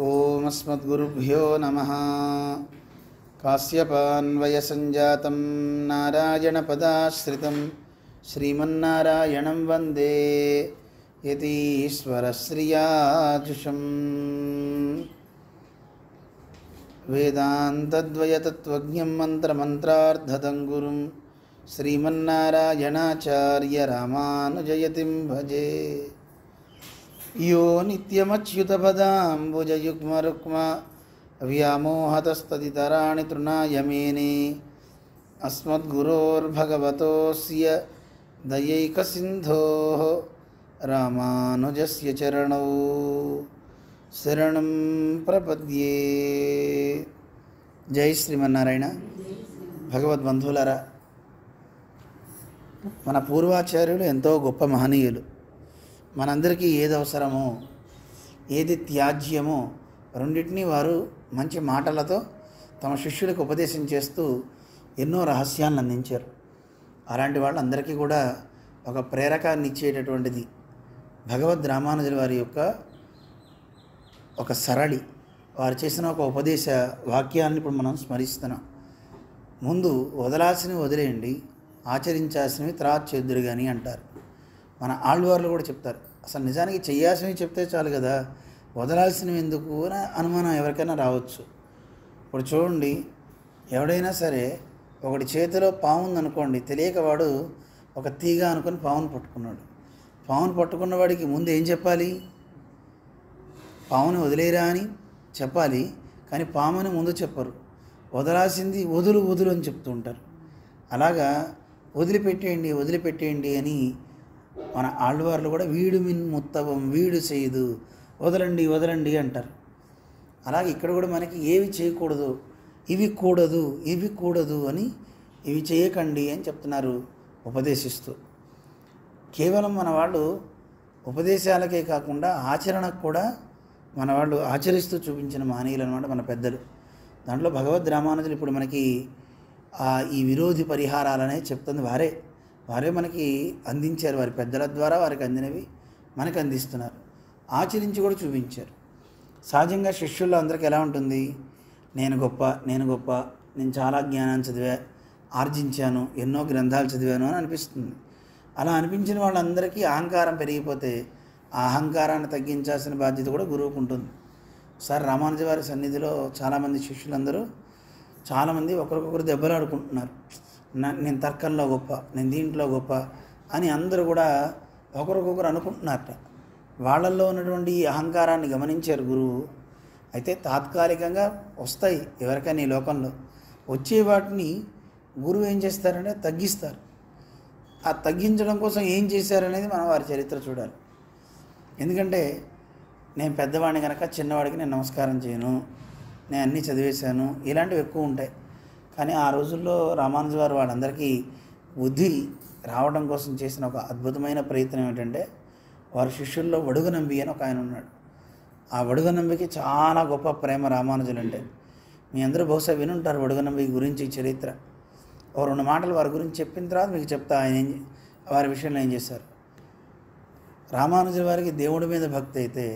ఓం అస్మద్గురుభ్యో నమః. కాశ్యపాన్వయసంజాతం నారాయణపదాశ్రితం శ్రీమన్నారాయణం వందే యతీశ్వరశ్రియాజుషం. వేదాంతద్వయతత్వజ్ఞం మంత్రమంత్రార్థదం గురుం శ్రీమన్నారాయణాచార్య రామానుజయతిం భజే. యో నిత్యమచ్యుతపదాంబుజయుగ్మరుక్మ వ్యామోహతస్తదితరాణి తృణాయ మేనే. అస్మద్గురోర్భగవతోస్య దయైకసింధోః రామానుజస్య చరణౌ శరణం ప్రపద్యే. జై శ్రీమన్నారాయణ. భగవద్బంధువులారా, మన పూర్వాచార్యులు ఎంతో గొప్ప మహనీయులు. మనందరికీ ఏది అవసరమో ఏది త్యాజ్యమో రెండింటినీ వారు మంచి మాటలతో తమ శిష్యులకు ఉపదేశం చేస్తూ ఎన్నో రహస్యాలను అందించారు. అలాంటి వాళ్ళందరికీ కూడా ఒక ప్రేరకాన్ని ఇచ్చేటటువంటిది భగవద్ రామానుజుల వారి యొక్క ఒక సరళి, వారు చేసిన ఒక ఉపదేశ వాక్యాన్ని ఇప్పుడు మనం స్మరిస్తున్నాం. ముందు వదలాల్సినవి వదిలేయండి, ఆచరించాల్సినవి తర్వాత చేద్దురు కానీ అంటారు. మన ఆళ్వార్లు కూడా చెప్తారు, అసలు నిజానికి చేయాల్సినవి చెప్తే చాలు కదా, వదలాల్సినవి ఎందుకు అని అనుమానం ఎవరికైనా రావచ్చు. ఇప్పుడు చూడండి, ఎవడైనా సరే ఒకటి చేతిలో పాము ఉందనుకోండి, తెలియక వాడు ఒక తీగ అనుకుని పామును పట్టుకున్నాడు. పామును పట్టుకున్న వాడికి ముందు ఏం చెప్పాలి? పాముని వదిలేరా అని చెప్పాలి, కానీ పాముని ముందు చెప్పరు. వదలాల్సింది వదులు వదులు అని చెప్తూ ఉంటారు. అలాగా వదిలిపెట్టేయండి వదిలిపెట్టేయండి అని మన ఆళ్వార్లు కూడా వీడు మిన్ ముత్తవం వీడు చేయదు, వదలండి వదలండి అంటారు. అలాగే ఇక్కడ కూడా మనకి ఏవి చేయకూడదు, ఇవి కూడదు ఇవి కూడదు అని, ఇవి చేయకండి అని చెప్తున్నారు ఉపదేశిస్తూ. కేవలం మన వాళ్ళు ఉపదేశాలకే కాకుండా ఆచరణకు కూడా మన వాళ్ళు ఆచరిస్తూ చూపించిన మహనీయులు అనమాట మన పెద్దలు. దాంట్లో భగవద్ రామానుజులు ఇప్పుడు మనకి ఈ విరోధి పరిహారాలనే చెప్తుంది వారే మనకి అందించారు. వారి పెద్దల ద్వారా వారికి అందినవి మనకు అందిస్తున్నారు, ఆచరించి కూడా చూపించారు. సహజంగా శిష్యుల్లో అందరికీ ఎలా ఉంటుంది? నేను గొప్ప నేను చాలా జ్ఞానాన్ని ఆర్జించాను, ఎన్నో గ్రంథాలు చదివాను అని అనిపిస్తుంది. అలా అనిపించిన వాళ్ళందరికీ అహంకారం పెరిగిపోతే ఆ అహంకారాన్ని తగ్గించాల్సిన బాధ్యత కూడా గురువుకు ఉంటుంది. సార్ రామానుజ వారి సన్నిధిలో చాలామంది శిష్యులందరూ చాలామంది ఒకరికొకరు దెబ్బలాడుకుంటున్నారు. నేను తర్కంలో గొప్ప, నేను దీంట్లో గొప్ప అని అందరూ కూడా ఒకరికొకరు అనుకుంటున్నారట. వాళ్ళల్లో ఉన్నటువంటి ఈ అహంకారాన్ని గమనించారు గురువు. అయితే తాత్కాలికంగా వస్తాయి ఎవరికైనా ఈ లోకంలో, వచ్చే వాటిని గురువు ఏం చేస్తారంటే తగ్గిస్తారు. ఆ తగ్గించడం కోసం ఏం చేశారనేది మనం వారి చరిత్ర చూడాలి. ఎందుకంటే నేను పెద్దవాడిని కనుక చిన్నవాడికి నేను నమస్కారం చేయను, నేను అన్నీ చదివేశాను, ఇలాంటివి ఎక్కువ ఉంటాయి. కానీ ఆ రోజుల్లో రామానుజ వారు వాళ్ళందరికీ బుద్ధి రావడం కోసం చేసిన ఒక అద్భుతమైన ప్రయత్నం ఏమిటంటే, వారి శిష్యుల్లో వడుగనంబి అని ఒక ఆయన ఉన్నాడు. ఆ వడుగనంబికి చాలా గొప్ప ప్రేమ రామానుజులు అంటే. మీ అందరూ బహుశా వినుంటారు వడుగనంబి గురించి చరిత్ర. ఓ 2 మాటలు వారి గురించి చెప్పిన తర్వాత మీకు చెప్తా వారి విషయంలో ఏం చేశారు. రామానుజుల వారికి దేవుడి మీద భక్తి అయితే,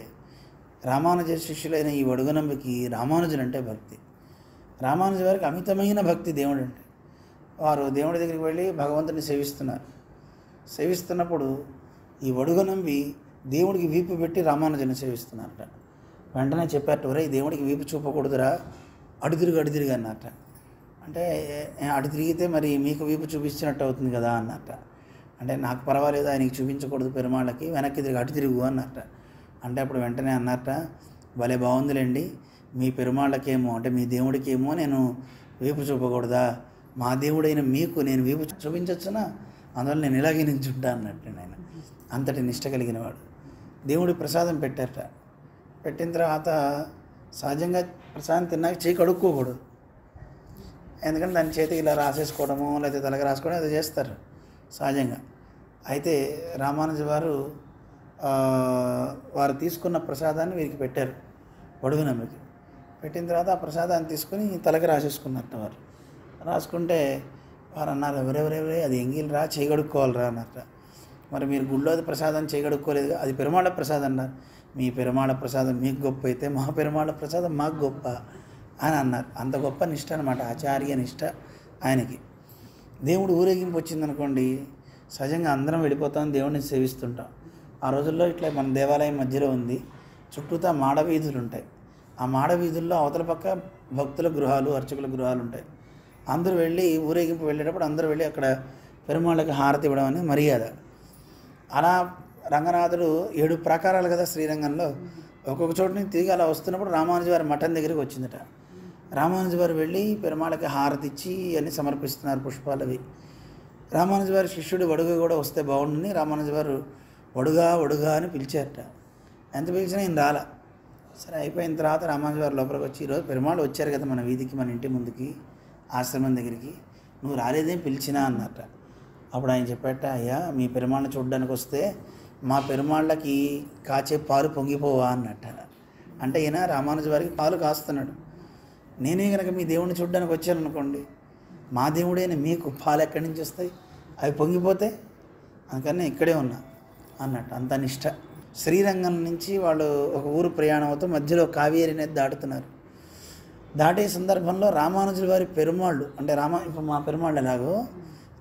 రామానుజ శిష్యులైన ఈ వడుగనంబికి రామానుజులు అంటే భక్తి. రామానుజ వారికి అమితమైన భక్తి దేవుడు అంటే. వారు దేవుడి దగ్గరికి వెళ్ళి భగవంతుని సేవిస్తున్నప్పుడు ఈ వడుగనంబి దేవుడికి వీపు పెట్టి రామానుజుని సేవిస్తున్నారట. వెంటనే చెప్పారట, ఒరే దేవుడికి వీపు చూపకూడదురా, అడుతిరిగి అన్నట. అంటే అటు తిరిగితే మరి మీకు వీపు చూపించినట్టు అవుతుంది కదా అన్నట. అంటే నాకు పర్వాలేదు, ఆయనకి చూపించకూడదు పెరుమాళ్ళకి, వెనక్కి తిరిగి అటు తిరుగు అన్నట. అంటే అప్పుడు వెంటనే అన్నట, భలే బాగుందిలేండి, మీ పెరుమాళ్ళకేమో అంటే మీ దేవుడికేమో నేను వీపు చూపకూడదా, మా దేవుడైన మీకు నేను వీపు చూపించవచ్చునా, అందువల్ల నేను ఇలాగే నించుంటా అన్నట్టు. ఆయన అంతటి నిష్ట కలిగిన వాడు. దేవుడి ప్రసాదం పెట్టారట. పెట్టిన తర్వాత సహజంగా ప్రసాదం తిన్నాక చేయి కడుక్కోకూడదు, ఎందుకంటే దాని చేతికి ఇలా రాసేసుకోవడము లేకపోతే తలకి రాసుకోవడం అది చేస్తారు సహజంగా. అయితే రామానుజ వారు తీసుకున్న ప్రసాదాన్ని వీరికి పెట్టారు, వడుగనంబికి. పెట్టిన తర్వాత ఆ ప్రసాదాన్ని తీసుకుని తలకి రాసేసుకున్నట్టు వారు. రాసుకుంటే వారు అన్నారు, ఎవరెవరెవరే అది ఎంగిల్ చేయగడుక్కోవాలిరా అన్నట్ట. మరి మీరు గుళ్ళో అది ప్రసాదం చేయగడుక్కోలేదు, అది పెరుమాళ్ళ ప్రసాదం అన్నారు, మీ పెరుమాళ ప్రసాదం మీకు గొప్ప అయితే మా పెరుమాళ ప్రసాదం మాకు గొప్ప అని అన్నారు. అంత గొప్ప నిష్ట అనమాట, ఆచార్య నిష్ట ఆయనకి. దేవుడు ఊరేగింపు వచ్చిందనుకోండి, సహజంగా అందరం వెళ్ళిపోతాం, దేవుడిని సేవిస్తుంటాం. ఆ రోజుల్లో ఇట్లా మన దేవాలయం మధ్యలో ఉంది, చుట్టూతా మాడవీధులు ఉంటాయి. ఆ మాడవీధుల్లో అవతల పక్క భక్తుల గృహాలు, అర్చకుల గృహాలు ఉంటాయి. అందరూ వెళ్ళి ఊరేగింపు వెళ్ళేటప్పుడు అందరూ వెళ్ళి అక్కడ పెరుమాళ్ళకి హారతి ఇవ్వడం అనేది మర్యాద. అలా రంగనాథుడు 7 ప్రాకారాలు కదా శ్రీరంగంలో, ఒక్కొక్క చోటు నుంచి తిరిగి అలా వస్తున్నప్పుడు రామానుజ వారి మఠం దగ్గరికి వచ్చిందట. రామానుజ వారు వెళ్ళి పెరుమాళ్ళకి హారతి ఇచ్చి అన్నీ సమర్పిస్తున్నారు, పుష్పాలవి. రామానుజ వారి శిష్యుడు వడుగ కూడా వస్తే బాగుండని రామానుజ వారు వడుగా అని పిలిచారట. ఎంత పిలిచినా ఈయన రాలా. సరే అయిపోయిన తర్వాత రామానుజ వారు లోపలికి వచ్చి, ఈరోజు పెరుమాళ్ళు వచ్చారు కదా మన వీధికి, మన ఇంటి ముందుకి, ఆశ్రమం దగ్గరికి, నువ్వు రాలేదేం పిలిచినా అన్నట్ట. అప్పుడు ఆయన చెప్పాట, అయ్యా మీ పెరుమాళ్ళని చూడడానికి వస్తే మా పెరుమాళ్ళకి కాచే పాలు పొంగిపోవా అన్నట్ట. అంటే ఈయన రామానుజ వారికి పాలు కాస్తున్నాడు. నేనే కనుక మీ దేవుడిని చూడడానికి వచ్చాను అనుకోండి, మా దేవుడైన మీకు పాలు ఎక్కడి నుంచి వస్తాయి, అవి పొంగిపోతే, అందుకని ఇక్కడే ఉన్నా అన్నట్టు. అంత నిష్ట. శ్రీరంగం నుంచి వాళ్ళు ఒక ఊరు ప్రయాణం అవుతూ మధ్యలో కావేరి నది దాటుతున్నారు. దాటే సందర్భంలో రామానుజుల వారి పెరుమాళ్ళు, అంటే ఇప్పుడు మా పెరుమాళ్ళు ఎలాగో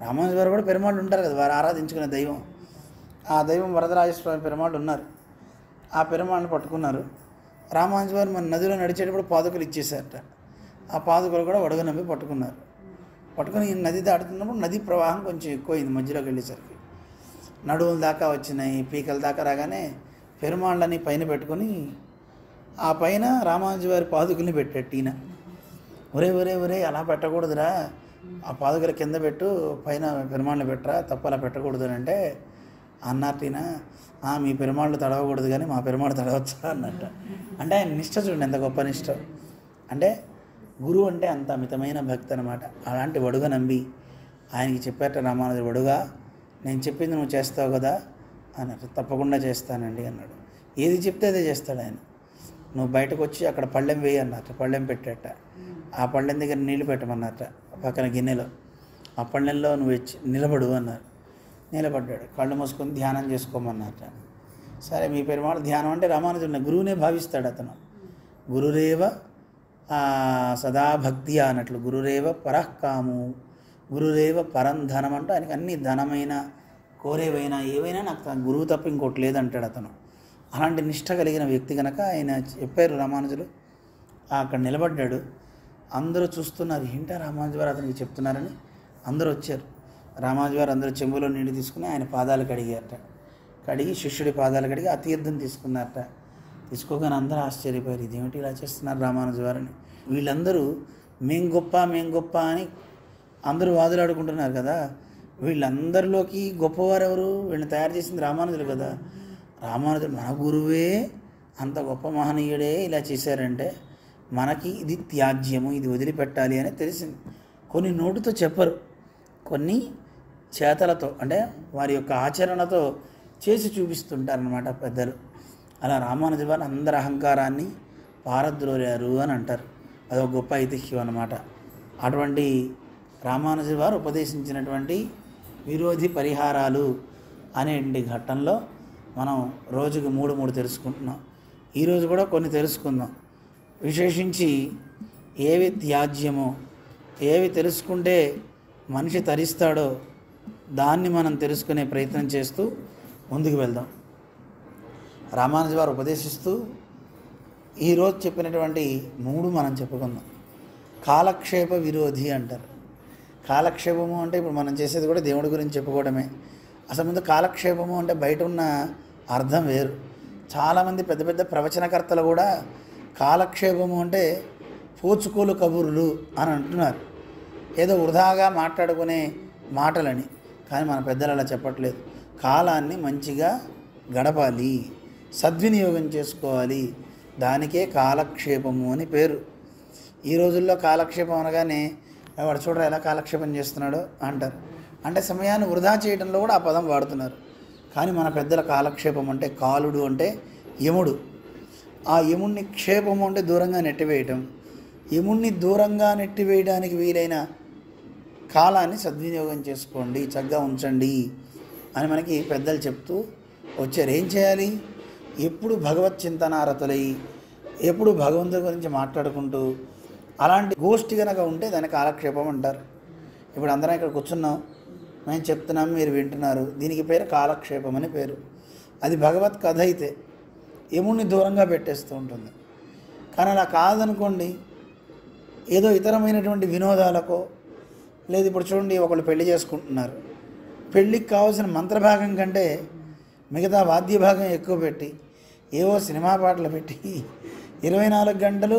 రామానుజ వారు కూడా పెరుమాళ్ళు ఉంటారు కదా, వారు ఆరాధించుకునే దైవం. ఆ దైవం వరదరాజస్వామి పెరుమాళ్ళు ఉన్నారు. ఆ పెరుమాళ్ళని పట్టుకున్నారు. రామానుజ వారు మన నదిలో నడిచేటప్పుడు పాదుకలు ఇచ్చేసారట. ఆ పాదుకలు కూడా వడగనమ్మి పట్టుకున్నారు. పట్టుకుని ఈ నది దాటుతున్నప్పుడు నది ప్రవాహం కొంచెం ఎక్కువైంది. మధ్యలోకి వెళ్ళేసరికి నడువుల దాకా వచ్చినాయి, పీకల దాకా రాగానే పెరుమాళ్ళని పైన పెట్టుకొని ఆ పైన రామానుజ వారి పాదుకల్ని పెట్టాడు ఈయన. ఒరే అలా పెట్టకూడదురా, ఆ పాదుకల కింద పెట్టు, పైన పెరుమాళ్ళని పెట్టరా, తప్పు అలా పెట్టకూడదు అని అంటే అన్నారు ఈయన, మీ పెరుమాళ్ళు తడవకూడదు కానీ మా పెరుమాళ్ళు తడవచ్చా అన్నట్ట. అంటే ఆయన నిష్ట చూడండి ఎంత గొప్ప నిష్ట. అంటే గురువు అంటే అంత అమితమైన భక్తి అనమాట. అలాంటి వడుగ నమ్మి ఆయనకి చెప్పారట రామానుజుడు, వడుగా నేను చెప్పింది నువ్వు చేస్తావు కదా అన్నట్టు. తప్పకుండా చేస్తానండి అన్నాడు. ఏది చెప్తే అదే చేస్తాడు ఆయన. నువ్వు బయటకు వచ్చి అక్కడ పళ్ళెం వేయి అన్నట్టు. పళ్ళెం పెట్టేట. ఆ పళ్ళెం దగ్గర నీళ్ళు పెట్టమన్నట్ట, పక్కన గిన్నెలో. ఆ పళ్ళెంలో నువ్వు నిలబడు అన్నారు. నిలబడ్డాడు. కళ్ళు మూసుకొని ధ్యానం చేసుకోమన్నట్ట. సరే మీ పెరుమాళ్ ధ్యానం అంటే రామానుజుడిని గురువునే భావిస్తాడు అతను. గురురేవ సదా భక్తి అన్నట్లు. గురురేవ పరఃకాము, గురురేవ పరంధనం అంటూ ఆయనకి అన్ని ధనమైన కోరేవైనా ఏవైనా నాకు గురువు తప్ప ఇంకోటి లేదంటాడు అతను. అలాంటి నిష్ట కలిగిన వ్యక్తి కనుక ఆయన చెప్పారు రామానుజులు. అక్కడ నిలబడ్డాడు. అందరూ చూస్తున్నారు, ఏంటా రామానుజ వారు అతనికి చెప్తున్నారని అందరూ వచ్చారు. రామానుజ వారు అందరూ చెంబులో నీళ్ళు తీసుకుని ఆయన పాదాలు కడిగారట. కడిగి శిష్యుడి పాదాలు కడిగి ఆ తీర్థం తీసుకున్నారట. తీసుకోగానే అందరూ ఆశ్చర్యపోయారు, ఇదేమిటి ఇలా చేస్తున్నారు రామానుజ వారిని. వీళ్ళందరూ మేం గొప్ప అని అందరూ వాదులాడుకుంటున్నారు కదా. వీళ్ళందరిలోకి గొప్పవారు ఎవరు? వీళ్ళని తయారు చేసింది రామానుజులు కదా. రామానుజుడు మన గురువే, అంత గొప్ప మహనీయుడే ఇలా చేశారంటే మనకి ఇది త్యాజ్యము, ఇది వదిలిపెట్టాలి అని తెలిసింది. కొన్ని నోటితో చెప్పరు, కొన్ని చేతలతో అంటే వారి యొక్క ఆచరణతో చేసి చూపిస్తుంటారనమాట పెద్దలు. అలా రామానుజ వారు అందరి అహంకారాన్ని పారద్రోలారు అని అంటారు. అదొక గొప్ప ఐతిహ్యం అన్నమాట. అటువంటి రామానుజ వారు ఉపదేశించినటువంటి విరోధి పరిహారాలు అనేటి ఘట్టంలో మనం రోజుకి 3 తెలుసుకుంటున్నాం. ఈరోజు కూడా కొన్ని తెలుసుకుందాం. విశేషించి ఏవి త్యాజ్యమో, ఏవి తెలుసుకుంటే మనిషి తరిస్తాడో దాన్ని మనం తెలుసుకునే ప్రయత్నం చేస్తూ ముందుకు వెళ్దాం. రామానుజ వారు ఉపదేశిస్తూ ఈరోజు చెప్పినటువంటి 3 మనం చెప్పుకుందాం. కాలక్షేప విరోధి అంటారు. కాలక్షేపము అంటే ఇప్పుడు మనం చేసేది కూడా దేవుడి గురించి చెప్పుకోవడమే. అసలు ముందు కాలక్షేపము అంటే బయట ఉన్న అర్థం వేరు. చాలామంది పెద్ద పెద్ద ప్రవచనకర్తలు కూడా కాలక్షేపము అంటే పోచుకోలు కబుర్లు అని అంటున్నారు. ఏదో వృధాగా మాట్లాడుకునే మాటలని. కానీ మన పెద్దలు అలా చెప్పట్లేదు. కాలాన్ని మంచిగా గడపాలి, సద్వినియోగం చేసుకోవాలి, దానికే కాలక్షేపము అని పేరు. ఈ రోజుల్లో కాలక్షేపం అనగానే వాడు చూడరా ఎలా కాలక్షేపం చేస్తున్నాడో అంటారు. అంటే సమయాన్ని వృధా చేయడంలో కూడా ఆ పదం వాడుతున్నారు. కానీ మన పెద్దల కాలక్షేపం అంటే కాలుడు అంటే యముడు. ఆ యముడిని క్షేపము అంటే దూరంగా నెట్టివేయటం. యముడిని దూరంగా నెట్టివేయడానికి వీలైన కాలాన్ని సద్వినియోగం చేసుకోండి, చక్కగా ఉంచండి అని మనకి పెద్దలు చెప్తూ వచ్చారు. ఏం చేయాలి? ఎప్పుడు భగవత్ చింతనారతులై ఎప్పుడు భగవంతుడి గురించి మాట్లాడుకుంటూ అలాంటి గోష్ఠి కనుక ఉంటే దాన్ని కాలక్షేపం అంటారు. ఇప్పుడు అందరం ఇక్కడ కూర్చున్నాం, మేము చెప్తున్నాం, మీరు వింటున్నారు, దీనికి పేరు కాలక్షేపం అని పేరు. అది భగవత్ కథ అయితే యముడిని దూరంగా పెట్టేస్తూ ఉంటుంది. కానీ అలా కాదనుకోండి, ఏదో ఇతరమైనటువంటి వినోదాలకో, లేదు ఇప్పుడు చూడండి ఒకళ్ళు పెళ్లి చేసుకుంటున్నారు, పెళ్ళికి కావాల్సిన మంత్రభాగం కంటే మిగతా వాద్య భాగం ఎక్కువ పెట్టి ఏవో సినిమా పాటలు పెట్టి 24 గంటలు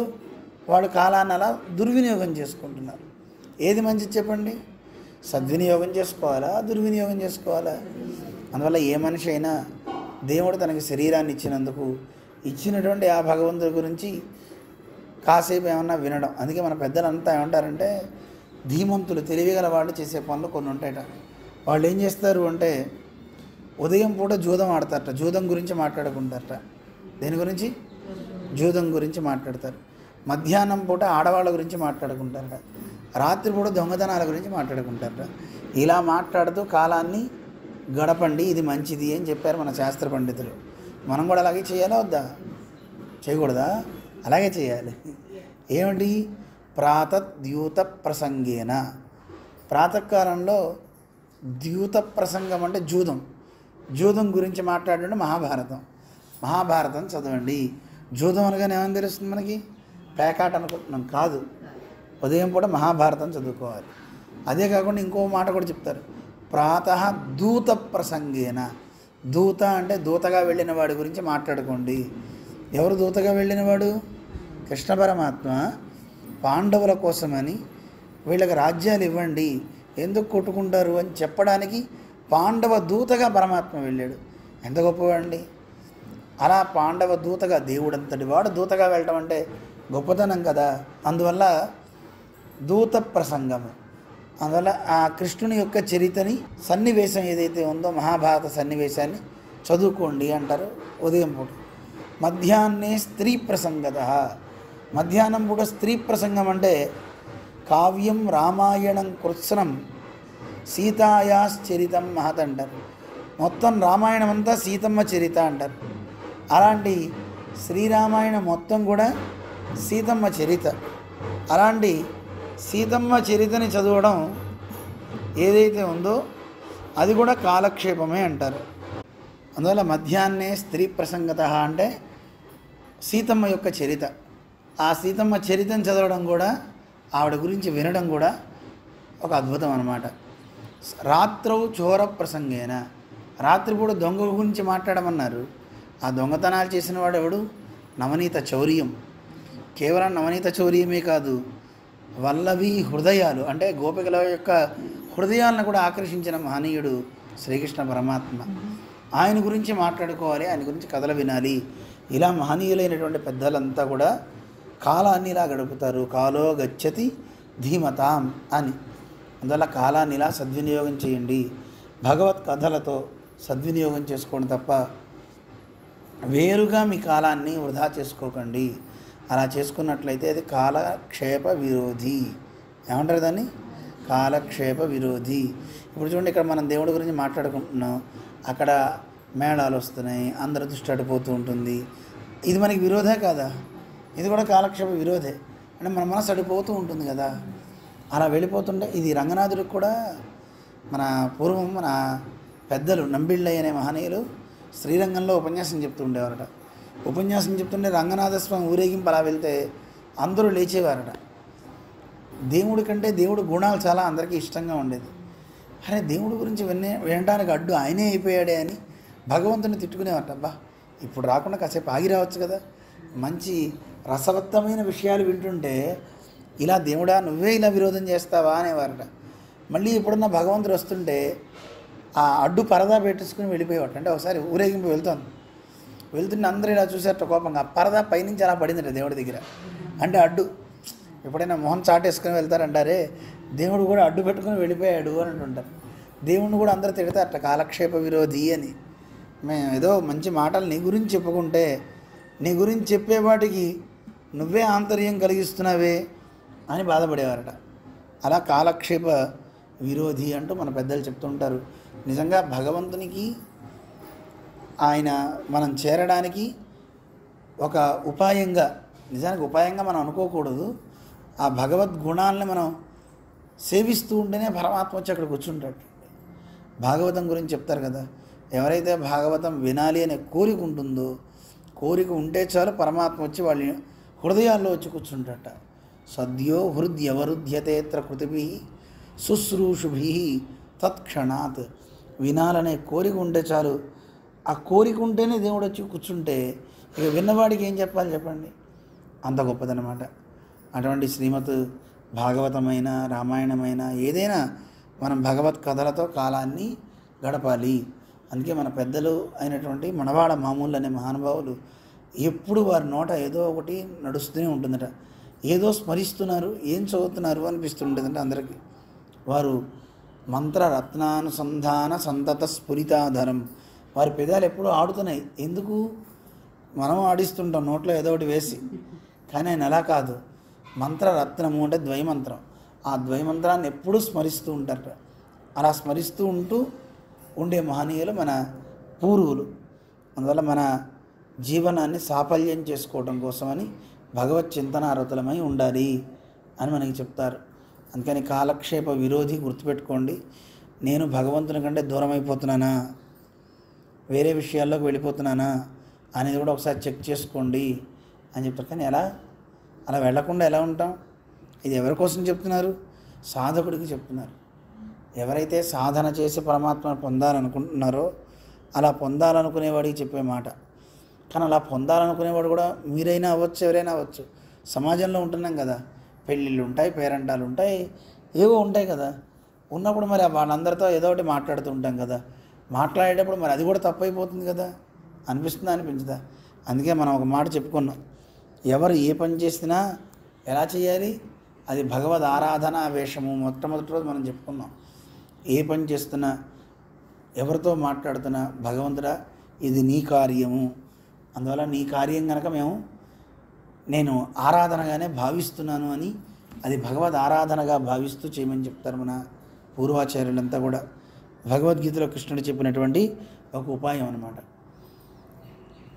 వాడు కాలాన్ని అలా దుర్వినియోగం చేసుకుంటున్నారు. ఏది మంచిది చెప్పండి? సద్వినియోగం చేసుకోవాలా, దుర్వినియోగం చేసుకోవాలా? అందువల్ల ఏ మనిషి అయినా దేవుడు తనకి శరీరాన్ని ఇచ్చినందుకు ఇచ్చినటువంటి ఆ భగవంతుడి గురించి కాసేపు ఏమన్నా వినడం. అందుకే మన పెద్దలంతా ఏమంటారంటే, ధీమంతులు తెలివిగల వాళ్ళు చేసే పనులు కొన్ని ఉంటాయట. వాళ్ళు ఏం చేస్తారు అంటే, ఉదయం పూట జూదం ఆడతారట, జూదం గురించి మాట్లాడుకుంటారట. దేని గురించి? జూదం గురించి మాట్లాడతారు. మధ్యాహ్నం పూట ఆడవాళ్ళ గురించి మాట్లాడుకుంటారట, రాత్రిపూట దొంగతనాల గురించి మాట్లాడుకుంటారట. ఇలా మాట్లాడుతూ కాలాన్ని గడపండి, ఇది మంచిది అని చెప్పారు మన శాస్త్ర పండితులు. మనం కూడా అలాగే చేయాలా వద్దా? చేయకూడదా? అలాగే చేయాలి. ఏమిటి? ప్రాతద్యూత ప్రసంగేన. ప్రాతకాలంలో ద్యూత ప్రసంగం అంటే జూదం, జూదం గురించి మాట్లాడండి. మహాభారతం చదవండి. జూదం అనగానే ఏమని తెలుస్తుంది మనకి? పేకాట అనుకుంటున్నాం, కాదు. ఉదయం పూట మహాభారతం చదువుకోవాలి. అదే కాకుండా ఇంకో మాట కూడా చెప్తారు, ప్రాతః దూత ప్రసంగేన. దూత అంటే దూతగా వెళ్ళిన వాడి గురించి మాట్లాడుకోండి. ఎవరు దూతగా వెళ్ళినవాడు? కృష్ణ పరమాత్మ పాండవుల కోసమని వీళ్ళకి రాజ్యాలు ఇవ్వండి, ఎందుకు కొట్టుకుంటారు అని చెప్పడానికి పాండవ దూతగా పరమాత్మ వెళ్ళాడు. ఎంత గొప్పవాడండి! అలా పాండవ దూతగా, దేవుడంతటి వాడు దూతగా వెళ్ళటం అంటే గొప్పతనం కదా. అందువల్ల దూత ప్రసంగము. అందువల్ల ఆ కృష్ణుని యొక్క చరిత్రని, సన్నివేశం ఏదైతే ఉందో మహాభారత సన్నివేశాన్ని చదువుకోండి అంటారు ఉదయం పూట. మధ్యాహ్నే స్త్రీ ప్రసంగత. మధ్యాహ్నం పూట స్త్రీ ప్రసంగం అంటే కావ్యం రామాయణం కృత్స్నం సీతాయాశ్చరితం మహత్ అంటారు. మొత్తం రామాయణం అంతా సీతమ్మ చరిత అంటారు. అలాంటి శ్రీరామాయణం మొత్తం కూడా సీతమ్మ చరిత. అలాంటి సీతమ్మ చరితని చదవడం ఏదైతే ఉందో అది కూడా కాలక్షేపమే అంటారు. అందువల్ల మధ్యాహ్నే స్త్రీ ప్రసంగత అంటే సీతమ్మ యొక్క చరిత. ఆ సీతమ్మ చరితను చదవడం కూడా, ఆవిడ గురించి వినడం కూడా ఒక అద్భుతం అన్నమాట. రాత్రౌ చోర ప్రసంగేన. రాత్రిపూట దొంగ గురించి మాట్లాడమన్నారు. ఆ దొంగతనాలు చేసిన వాడు ఎవడు? నవనీత చౌర్యం. కేవలం నవనీత చౌర్యమే కాదు, వల్లవి హృదయాలు అంటే గోపికల యొక్క హృదయాలను కూడా ఆకర్షించిన మహనీయుడు శ్రీకృష్ణ పరమాత్మ. ఆయన గురించి మాట్లాడుకోవాలి, ఆయన గురించి కథలు వినాలి. ఇలా మహనీయులైనటువంటి పెద్దలంతా కూడా కాలాన్ని ఇలా గడుపుతారు. కాలో గచ్చతి ధీమతాం అని. అందువల్ల కాలాన్ని ఇలా సద్వినియోగం చేయండి. భగవత్ కథలతో సద్వినియోగం చేసుకోండి తప్ప వేరుగా మీ కాలాన్ని వృధా చేసుకోకండి. అలా చేసుకున్నట్లయితే అది కాలక్షేప విరోధి. ఏమంటారు దాన్ని? కాలక్షేప విరోధి. ఇప్పుడు చూడండి, ఇక్కడ మనం దేవుడి గురించి మాట్లాడుకుంటున్నాం, అక్కడ మేళాలు వస్తున్నాయి, అందరి దృష్టి అడిపోతూ ఉంటుంది. ఇది మనకి విరోధే కాదా? ఇది కూడా కాలక్షేప విరోధే. అంటే మన మనసు అడిపోతూ ఉంటుంది కదా. అలా వెళ్ళిపోతుంటే ఇది రంగనాథుడికి కూడా మన పూర్వం మన పెద్దలు నంబిళ్ళయ్య అనే మహనీయులు శ్రీరంగంలో ఉపన్యాసం చెప్తూ ఉండేవారట. ఉపన్యాసం చెప్తుంటే రంగనాథస్వామి ఊరేగింపు అలా వెళ్తే అందరూ లేచేవారట. దేవుడి కంటే దేవుడి గుణాలు చాలా అందరికీ ఇష్టంగా ఉండేది. అరే దేవుడి గురించి వినడానికి అడ్డు ఆయనే అయిపోయాడే అని భగవంతుని తిట్టుకునేవారట. అబ్బా ఇప్పుడు రాకుండా కాసేపు ఆగి రావచ్చు కదా, మంచి రసవత్తమైన విషయాలు వింటుంటే ఇలా దేవుడా నువ్వే ఇలా విరోధం చేస్తావా అనేవారట. మళ్ళీ ఎప్పుడన్నా భగవంతుడు వస్తుంటే ఆ అడ్డు పరదా పెట్టేసుకుని వెళ్ళిపోయేవాట. అంటే ఒకసారి ఊరేగింపు వెళ్తుంటే అందరూ ఇలా చూసేట కోపంగా, ఆ పరదా పైనుంచి అలా పడిందట దేవుడి దగ్గర. అంటే అడ్డు ఎప్పుడైనా మొహం చాటేసుకుని వెళ్తారంటారే, దేవుడు కూడా అడ్డు పెట్టుకుని వెళ్ళిపోయాడు అని అంటుంటారు. దేవుడిని కూడా అందరూ తిడతారట కాలక్షేప విరోధి అని. మేము ఏదో మంచి మాటలు నీ గురించి చెప్పుకుంటే నీ గురించి చెప్పేవాటికి నువ్వే ఆంతర్యం కలిగిస్తున్నావే అని బాధపడేవారట. అలా కాలక్షేప విరోధి అంటూ మన పెద్దలు చెప్తుంటారు. నిజంగా భగవంతునికి ఆయన మనం చేరడానికి ఒక ఉపాయంగా, నిజానికి ఉపాయంగా మనం అనుకోకూడదు, ఆ భగవద్గుణాలని మనం సేవిస్తూ ఉంటేనే పరమాత్మ వచ్చి అక్కడ కూర్చుంటాడు. భాగవతం గురించి చెప్తారు కదా, ఎవరైతే భాగవతం వినాలి అనే కోరిక ఉంటుందో, కోరిక ఉంటే చాలు పరమాత్మ వచ్చి వాళ్ళ హృదయాల్లో వచ్చి కూర్చుంటాట. సద్యో హృద్యవరుధ్యతేత్ర కృతిభి శుశ్రూషుభి తత్క్షణాత్. వినాలనే కోరిక ఉంటే చాలు, ఆ కోరిక ఉంటేనే దేవుడు వచ్చి కూర్చుంటే ఇక విన్నవాడికి ఏం చెప్పాలి చెప్పండి, అంత గొప్పదనమాట. అటువంటి శ్రీమద్ భాగవతమైన రామాయణమైన ఏదైనా మనం భగవత్ కథలతో కాలాన్ని గడపాలి. అందుకే మన పెద్దలు అయినటువంటి మనవాడ మామూలు అనే మహానుభావులు ఎప్పుడు వారి నోట ఏదో ఒకటి నడుస్తూనే ఉంటుందట. ఏదో స్మరిస్తున్నారు, ఏం చదువుతున్నారు అనిపిస్తుంటుందంటే అందరికీ. వారు మంత్ర రత్నానుసంధాన సంతత స్ఫురితాధరం. వారి పెదాలు ఎప్పుడూ ఆడుతున్నాయి. ఎందుకు? మనం ఆడిస్తుంటాం నోట్లో ఏదో ఒకటి వేసి, కానీ ఆయన అలా కాదు. మంత్రరత్నము అంటే ద్వైమంత్రం. ఆ ద్వైమంత్రాన్ని ఎప్పుడూ స్మరిస్తూ ఉంటారట. అలా స్మరిస్తూ ఉండే మహనీయులు మన పూర్వులు. అందువల్ల మన జీవనాన్ని సాఫల్యం చేసుకోవడం కోసమని భగవత్ చింతనారతులమై ఉండాలి అని మనకి చెప్తారు. అందుకని కాలక్షేప విరోధి గుర్తుపెట్టుకోండి. నేను భగవంతుని కంటే దూరం అయిపోతున్నానా, వేరే విషయాల్లోకి వెళ్ళిపోతున్నానా అనేది కూడా ఒకసారి చెక్ చేసుకోండి అని చెప్తారు. కానీ అలా వెళ్లకుండా ఎలా ఉంటాం? ఇది ఎవరి కోసం చెప్తున్నారు? సాధకుడికి చెప్తున్నారు. ఎవరైతే సాధన చేసి పరమాత్మను పొందాలనుకుంటున్నారో అలా పొందాలనుకునేవాడికి చెప్పే మాట. కానీ అలా పొందాలనుకునేవాడు కూడా మీరైనా అవ్వచ్చు, ఎవరైనా అవ్వచ్చు. సమాజంలో ఉంటున్నాం కదా, పెళ్ళిళ్ళు ఉంటాయి, పేరంటాలు ఉంటాయి, ఏవో ఉంటాయి కదా. ఉన్నప్పుడు మరి వాళ్ళందరితో ఏదో ఒకటి మాట్లాడుతూ ఉంటాం కదా. మాట్లాడేటప్పుడు మరి అది కూడా తప్పైపోతుంది కదా, అనిపించదా? అందుకే మనం ఒక మాట చెప్పుకున్నాం, ఎవరు ఏ పని చేసినా ఎలా చేయాలి? అది భగవద్ ఆరాధన వేషము. మొట్టమొదటి రోజు మనం చెప్పుకున్నాం. ఏ పని చేస్తున్నా, ఎవరితో మాట్లాడుతున్నా, భగవంతుడా ఇది నీ కార్యము, అందువల్ల నీ కార్యం కనుక నేను ఆరాధనగానే భావిస్తున్నాను అని అది భగవద్ ఆరాధనగా భావిస్తూ చేయమని చెప్తారు మన పూర్వాచార్యులంతా కూడా. భగవద్గీతలో కృష్ణుడు చెప్పినటువంటి ఒక ఉపాయం అన్నమాట.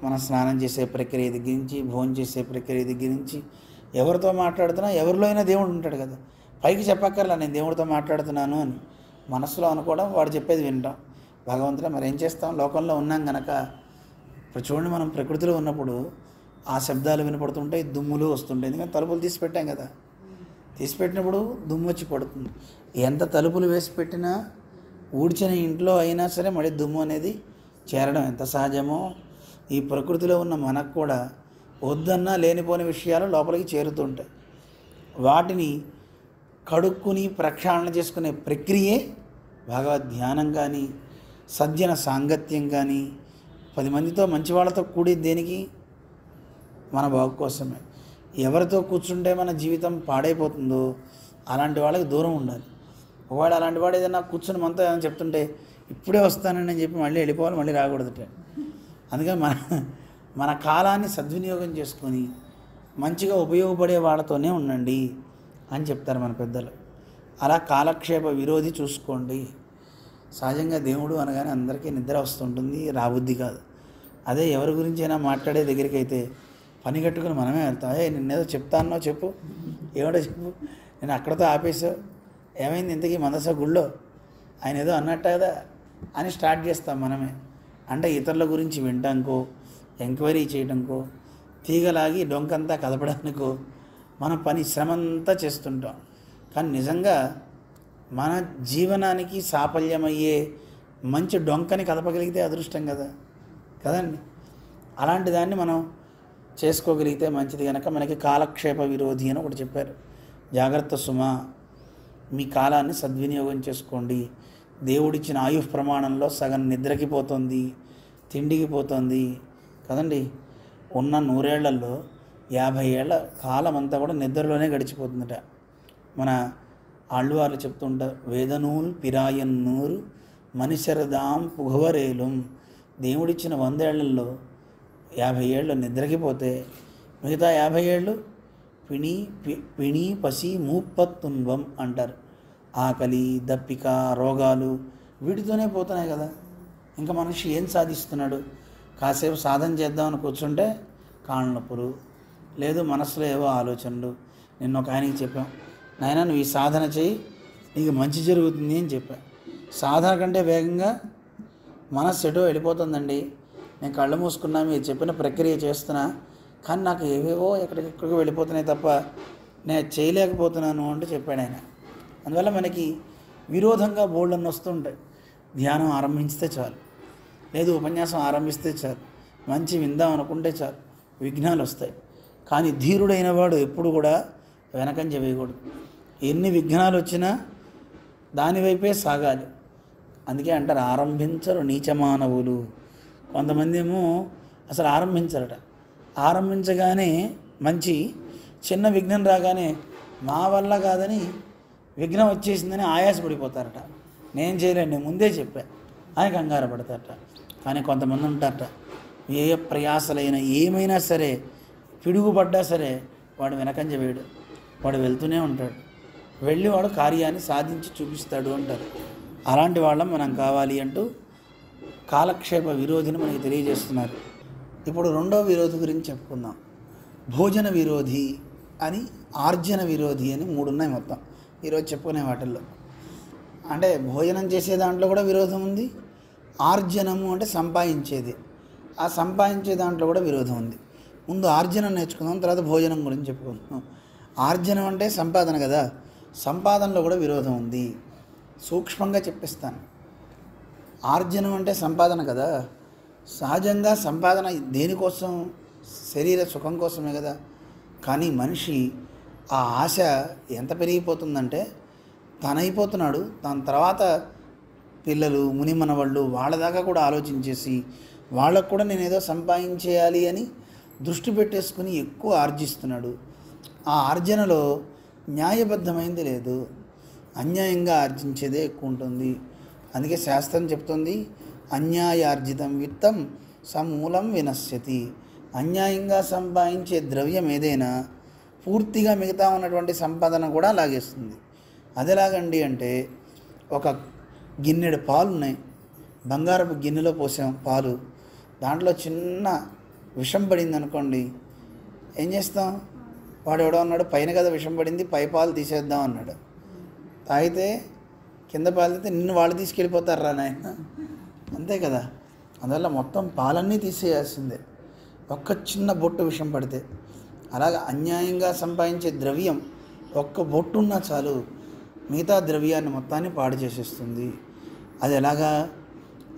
మన స్నానం చేసే ప్రక్రియ దగ్గర నుంచి, భోజనం చేసే ప్రక్రియ దగ్గర నుంచి, ఎవరితో మాట్లాడుతున్నా ఎవరిలో అయినా దేవుడు ఉంటాడు కదా. పైకి చెప్పక్కర్లా నేను దేవుడితో మాట్లాడుతున్నాను అని, మనసులో అనుకోవడం, వాడు చెప్పేది వినడం. భగవంతుడా మరి ఏం చేస్తాం, లోకంలో ఉన్నాం కనుక. ఇప్పుడు చూడండి, మనం ప్రకృతిలో ఉన్నప్పుడు ఆ శబ్దాలు వినపడుతుంటాయి, దుమ్ములు వస్తుంటాయి. ఎందుకంటే తలుపులు తీసి పెట్టాం కదా. తీసిపెట్టినప్పుడు దుమ్ము వచ్చి పడుతుంది. ఎంత తలుపులు వేసి పెట్టినా ఊడ్చిన ఇంట్లో అయినా సరే మళ్ళీ దుమ్ము అనేది చేరడం ఎంత సహజమో, ఈ ప్రకృతిలో ఉన్న మనకు కూడా వద్దన్నా లేనిపోని విషయాలు లోపలికి చేరుతుంటాయి. వాటిని కడుక్కుని ప్రక్షాళన చేసుకునే ప్రక్రియే భగవద్ ధ్యానం కానీ, సజ్జన సాంగత్యం కానీ, 10 మందితో మంచి వాళ్ళతో కూడి దేనికి? మన బాగు కోసమే. ఎవరితో కూర్చుంటే మన జీవితం పాడైపోతుందో అలాంటి వాళ్ళకి దూరం ఉండాలి. ఒకవేళ అలాంటి వాడు ఏదైనా కూర్చుని మనతో ఏమైనా చెప్తుంటే ఇప్పుడే వస్తానని చెప్పి మళ్ళీ వెళ్ళిపోవాలి, మళ్ళీ రాకూడదట. అందుకని మన కాలాన్ని సద్వినియోగం చేసుకొని మంచిగా ఉపయోగపడే వాళ్ళతోనే ఉండండి అని చెప్తారు మన పెద్దలు. అలా కాలక్షేప విరోధి చూసుకోండి. సహజంగా దేవుడు అనగానే అందరికీ నిద్ర వస్తుంటుంది, రాబుద్ధి కాదు. అదే ఎవరి గురించి అయినా మాట్లాడే దగ్గరికి అయితే పని కట్టుకుని మనమే వెళ్తాం. నిన్నేదో చెప్తానో చెప్పు, ఏమిటో చెప్పు, నేను అక్కడతో ఆపేసావు, ఏమైంది ఇంతకీ మనస గుళ్ళో ఆయన ఏదో అన్నట్టు కదా అని స్టార్ట్ చేస్తాం మనమే. అంటే ఇతరుల గురించి వినటానికో, ఎంక్వైరీ చేయడానికో, తీగలాగి డొంకంతా కదపడానికో మన పని శ్రమంతా చేస్తుంటాం. కానీ నిజంగా మన జీవనానికి సాఫల్యమయ్యే మంచి డొంకని కదపగలిగితే అదృష్టం కదండి. అలాంటి దాన్ని మనం చేసుకోగలిగితే మంచిది. కనుక మనకి కాలక్షేప విరోధి అని ఒకటి చెప్పారు. జాగ్రత్త సుమా, మీ కాలాన్ని సద్వినియోగం చేసుకోండి. దేవుడిచ్చిన ఆయుష్ ప్రమాణంలో సగం నిద్రకి పోతుంది, తిండికి పోతుంది కదండి. ఉన్న 100 ఏళ్లలో 50 ఏళ్ల కాలం అంతా కూడా నిద్రలోనే గడిచిపోతుందట. మన ఆళ్వార్లు చెప్తుంటారు, వేదనూల్ పిరాయన్నూరు మనిషరదాం పుగవరేలం. దేవుడిచ్చిన 100 ఏళ్లలో 50 ఏళ్ళు నిద్రకి పోతే మిగతా 50 ఏళ్ళు పిణి పసి మూపత్తున్వం అంటారు. ఆకలి, దప్పిక, రోగాలు వీటితోనే పోతున్నాయి కదా. ఇంకా మనిషి ఏం సాధిస్తున్నాడు? కాసేపు సాధన చేద్దామని కూర్చుంటే కాళ్ళ నొప్పులు, లేదు మనసులో ఏవో ఆలోచనలు. నిన్న ఒక ఆయనకి చెప్పాం, నాయనా నువ్వు ఈ సాధన చేయి, నీకు మంచి జరుగుతుంది అని చెప్పా. సాధన కంటే వేగంగా మనస్సు ఎటో వెళ్ళిపోతుందండి. నేను కళ్ళు మూసుకున్నా, మీరు చెప్పిన ప్రక్రియ చేస్తున్నా, కానీ నాకు ఏవేవో ఎక్కడికెక్కడికి వెళ్ళిపోతున్నాయి తప్ప నేను చేయలేకపోతున్నాను అంటే చెప్పాడు ఆయన. అందువల్ల మనకి విరోధంగా బోల్డన్ని వస్తుంటాయి. ధ్యానం ఆరంభించితే చాలు, లేదు ఉపన్యాసం ఆరంభిస్తే చాలు, మంచి విందాం అనుకుంటే చాలు, విఘ్నాలు వస్తాయి. కానీ ధీరుడైన వాడు ఎప్పుడు కూడా వెనకంజ వేయకూడదు. ఎన్ని విఘ్నాలు వచ్చినా దానివైపే సాగాలి. అందుకే అంటారు ఆరంభించరు నీచమానవులు. కొంతమంది ఏమో అసలు ఆరంభించరట. ఆరంభించగానే మంచి చిన్న విఘ్నం రాగానే మా వల్ల కాదని విఘ్నం వచ్చేసిందని ఆయాసపడిపోతారట. నేను చేయలేను, నేను ముందే చెప్పా అని కంగారు పడతారట. కానీ కొంతమంది ఉంటారట, ఏ ప్రయాసలైనా ఏమైనా సరే, పిడుగుపడ్డా సరే వాడు వెనకంజ వేయడు, వాడు వెళ్తూనే ఉంటాడు. వెళ్ళి వాడు కార్యాన్ని సాధించి చూపిస్తాడు అంటారు. అలాంటి వాళ్ళం మనం కావాలి అంటూ కాలక్షేప విరోధిని మనకి తెలియజేస్తున్నారు. ఇప్పుడు రెండో విరోధి గురించి చెప్పుకుందాం. భోజన విరోధి అని, ఆర్జన విరోధి అని 3 ఉన్నాయి మొత్తం ఈరోజు చెప్పుకునే వాటిల్లో. అంటే భోజనం చేసే దాంట్లో కూడా విరోధం ఉంది, ఆర్జనము అంటే సంపాదించేది, ఆ సంపాదించే దాంట్లో కూడా విరోధం ఉంది. ముందు ఆర్జనం నేర్చుకుందాం, తర్వాత భోజనం గురించి చెప్పుకుందాం. ఆర్జనం అంటే సంపాదన కదా, సంపాదనలో కూడా విరోధం ఉంది. సూక్ష్మంగా చెప్పిస్తాను. ఆర్జనం అంటే సంపాదన కదా, సహజంగా సంపాదన దేనికోసం? శరీర సుఖం కోసమే కదా. కానీ మనిషి ఆ ఆశ ఎంత పెరిగిపోతుందంటే తనైపోతున్నాడు. దాని తర్వాత పిల్లలు, మునిమనవాళ్ళు, వాళ్ళ దాకా కూడా ఆలోచించేసి వాళ్ళకు కూడా నేను ఏదో సంపాదించేయాలి అని దృష్టి పెట్టేసుకుని ఎక్కువ ఆర్జిస్తున్నాడు. ఆ ఆర్జనలో న్యాయబద్ధమైంది లేదు, అన్యాయంగా ఆర్జించేదే ఎక్కువ ఉంటుంది. అందుకే శాస్త్రం చెప్తుంది, అన్యాయార్జితం విత్తం సమూలం వినశ్యతి. అన్యాయంగా సంపాదించే ద్రవ్యం ఏదైనా పూర్తిగా మిగతా ఉన్నటువంటి సంపాదన కూడా లాగేస్తుంది. అదేలాగండి అంటే, ఒక గిన్నెడు పాలు ఉన్నాయి, బంగారపు గిన్నెలో పోసాం పాలు, దాంట్లో చిన్న విషం పడింది అనుకోండి, ఏం చేస్తాం? వాడు ఎవడో అన్నాడు పైన కదా విషం పడింది, పై పాలు తీసేద్దాం అన్నాడు. తాగితే కింద పాలు తీస్తే నిన్ను వాళ్ళు తీసుకెళ్ళిపోతారు రా నాయన, అంతే కదా. అందువల్ల మొత్తం పాలన్నీ తీసేయాల్సిందే ఒక్క చిన్న బొట్టు విషం పడితే. అలాగే అన్యాయంగా సంపాదించే ద్రవ్యం ఒక్క బొట్టు ఉన్నా చాలు, మిగతా ద్రవ్యాన్ని మొత్తాన్ని పాడు చేసేస్తుంది. అది ఎలాగా?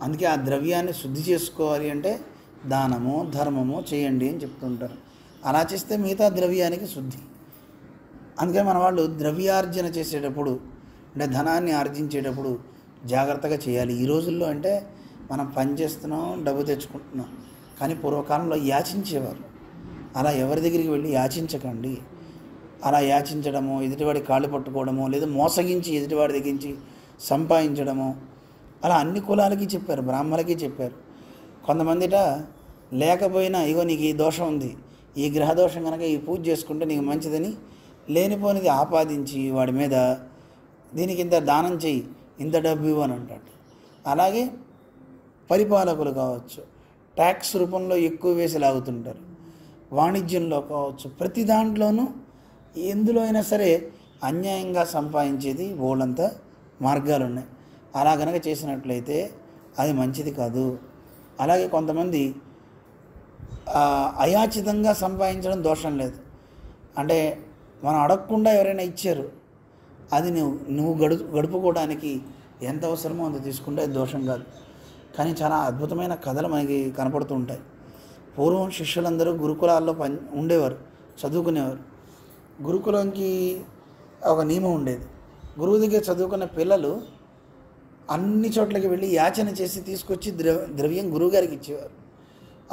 అందుకే ఆ ద్రవ్యాన్ని శుద్ధి చేసుకోవాలి అంటే దానము ధర్మము చేయండి అని చెప్తుంటారు. అలా చేస్తే మిగతా ద్రవ్యానికి శుద్ధి. అందుకే మన వాళ్ళు ద్రవ్యార్జన చేసేటప్పుడు, అంటే ధనాన్ని ఆర్జించేటప్పుడు జాగ్రత్తగా చేయాలి. ఈ రోజుల్లో అంటే మనం పని చేస్తున్నాం, డబ్బు తెచ్చుకుంటున్నాం, కానీ పూర్వకాలంలో యాచించేవారు. అలా ఎవరి దగ్గరికి వెళ్ళి యాచించకండి. అలా యాచించడము, ఎదుటివాడి కాళ్ళు పట్టుకోవడము, లేదా మోసగించి ఎదుటివాడి దగ్గరించి సంపాదించడము, అలా అన్ని కులాలకి చెప్పారు, బ్రాహ్మణులకి చెప్పారు. కొంతమందిట లేకపోయినా ఇగో నీకు ఈ దోషం ఉంది, ఈ గ్రహదోషం కనుక ఈ పూజ చేసుకుంటే నీకు మంచిదని లేనిపోనిది ఆపాదించి వాడి మీద దీనికి ఇంత దానం చెయ్యి, ఇంత డబ్బు ఇవ్వని అంటాడు. అలాగే పరిపాలకులు కావచ్చు, ట్యాక్స్ రూపంలో ఎక్కువ వేసి లాగుతుంటారు. వాణిజ్యంలో కావచ్చు, ప్రతి దాంట్లోనూ ఎందులో అయినా సరే అన్యాయంగా సంపాదించేది బోళ్ళంత మార్గాలు ఉన్నాయి. అలా కనుక చేసినట్లయితే అది మంచిది కాదు. అలాగే కొంతమంది అయాచితంగా సంపాదించడం దోషం లేదు. అంటే మనం అడగకుండా ఎవరైనా ఇచ్చారు, అది నువ్వు గడుపుకోవడానికి ఎంత అవసరమో అంత తీసుకుంటే అది దోషం కాదు. కానీ చాలా అద్భుతమైన కథలు మనకి కనపడుతూ ఉంటాయి. పూర్వం శిష్యులందరూ గురుకులాల్లో ఉండేవారు, చదువుకునేవారు. గురుకులంకి ఒక నియమం ఉండేది. గురువు దగ్గర చదువుకున్న పిల్లలు అన్ని చోట్లకి వెళ్ళి యాచన చేసి తీసుకొచ్చి ద్రవ్యం గురువుగారికి ఇచ్చేవారు.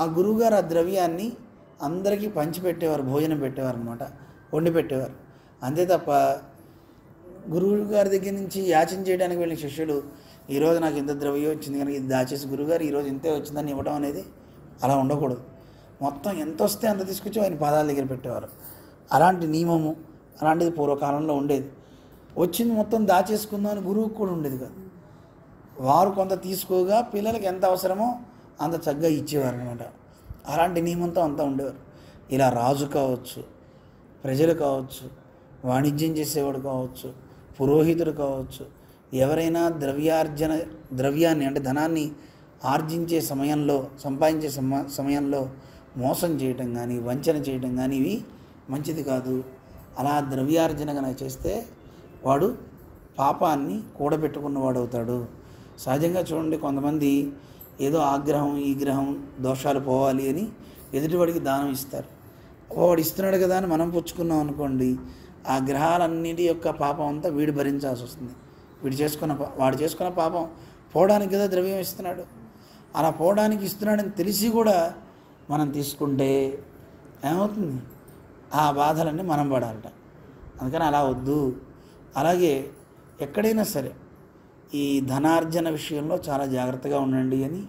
ఆ గురువుగారు ఆ ద్రవ్యాన్ని అందరికీ పంచిపెట్టేవారు, భోజనం పెట్టేవారు అనమాట, వండి పెట్టేవారు. అంతే తప్ప గురువు గారి దగ్గర నుంచి యాచన చేయడానికి వెళ్ళిన శిష్యులు ఈరోజు నాకు ఇంత ద్రవ్యం వచ్చింది కనుక ఇది దాచేసి గురువుగారు ఈరోజు ఇంతే వచ్చిందని ఇవ్వడం అనేది అలా ఉండకూడదు. మొత్తం ఎంత వస్తే అంత తీసుకొచ్చి ఆయన పాదాల దగ్గర పెట్టేవారు. అలాంటి నియమము అలాంటిది పూర్వకాలంలో ఉండేది. వచ్చింది మొత్తం దాచేసుకుందాం అని గురువుకు కూడా ఉండేది కాదు. వారు కొంత తీసుకోగా పిల్లలకి ఎంత అవసరమో అంత చక్కగా ఇచ్చేవారు అనమాట. అలాంటి నియమంతో అంతా ఉండేవారు. ఇలా రాజు కావచ్చు, ప్రజలు కావచ్చు, వాణిజ్యం చేసేవాడు కావచ్చు, పురోహితుడు కావచ్చు, ఎవరైనా ద్రవ్యాన్ని అంటే ధనాన్ని ఆర్జించే సమయంలో, సంపాదించే సమయంలో మోసం చేయటం కానీ, వంచన చేయటం కానీ ఇవి మంచిది కాదు. అలా ద్రవ్యార్జన కనుక చేస్తే వాడు పాపాన్ని కూడబెట్టుకున్నవాడు అవుతాడు. సహజంగా చూడండి, కొంతమంది ఏదో ఆగ్రహం ఈ గ్రహం దోషాలు పోవాలి అని ఎదుటివాడికి దానం ఇస్తారు. వాడు ఇస్తున్నాడు కదా అని మనం పుచ్చుకున్నాం అనుకోండి, ఆ గ్రహాలన్నిటి యొక్క పాపం అంతా వీడు భరించాల్సి వస్తుంది. వాడు చేసుకున్న పాపం పోవడానికి కదా ద్రవ్యం ఇస్తున్నాడు. అలా పోవడానికి ఇస్తున్నాడని తెలిసి కూడా మనం తీసుకుంటే ఏమవుతుంది? ఆ బాధలన్నీ మనం పడాలట. అందుకని అలా వద్దు. అలాగే ఎక్కడైనా సరే ఈ ధనార్జన విషయంలో చాలా జాగ్రత్తగా ఉండండి అని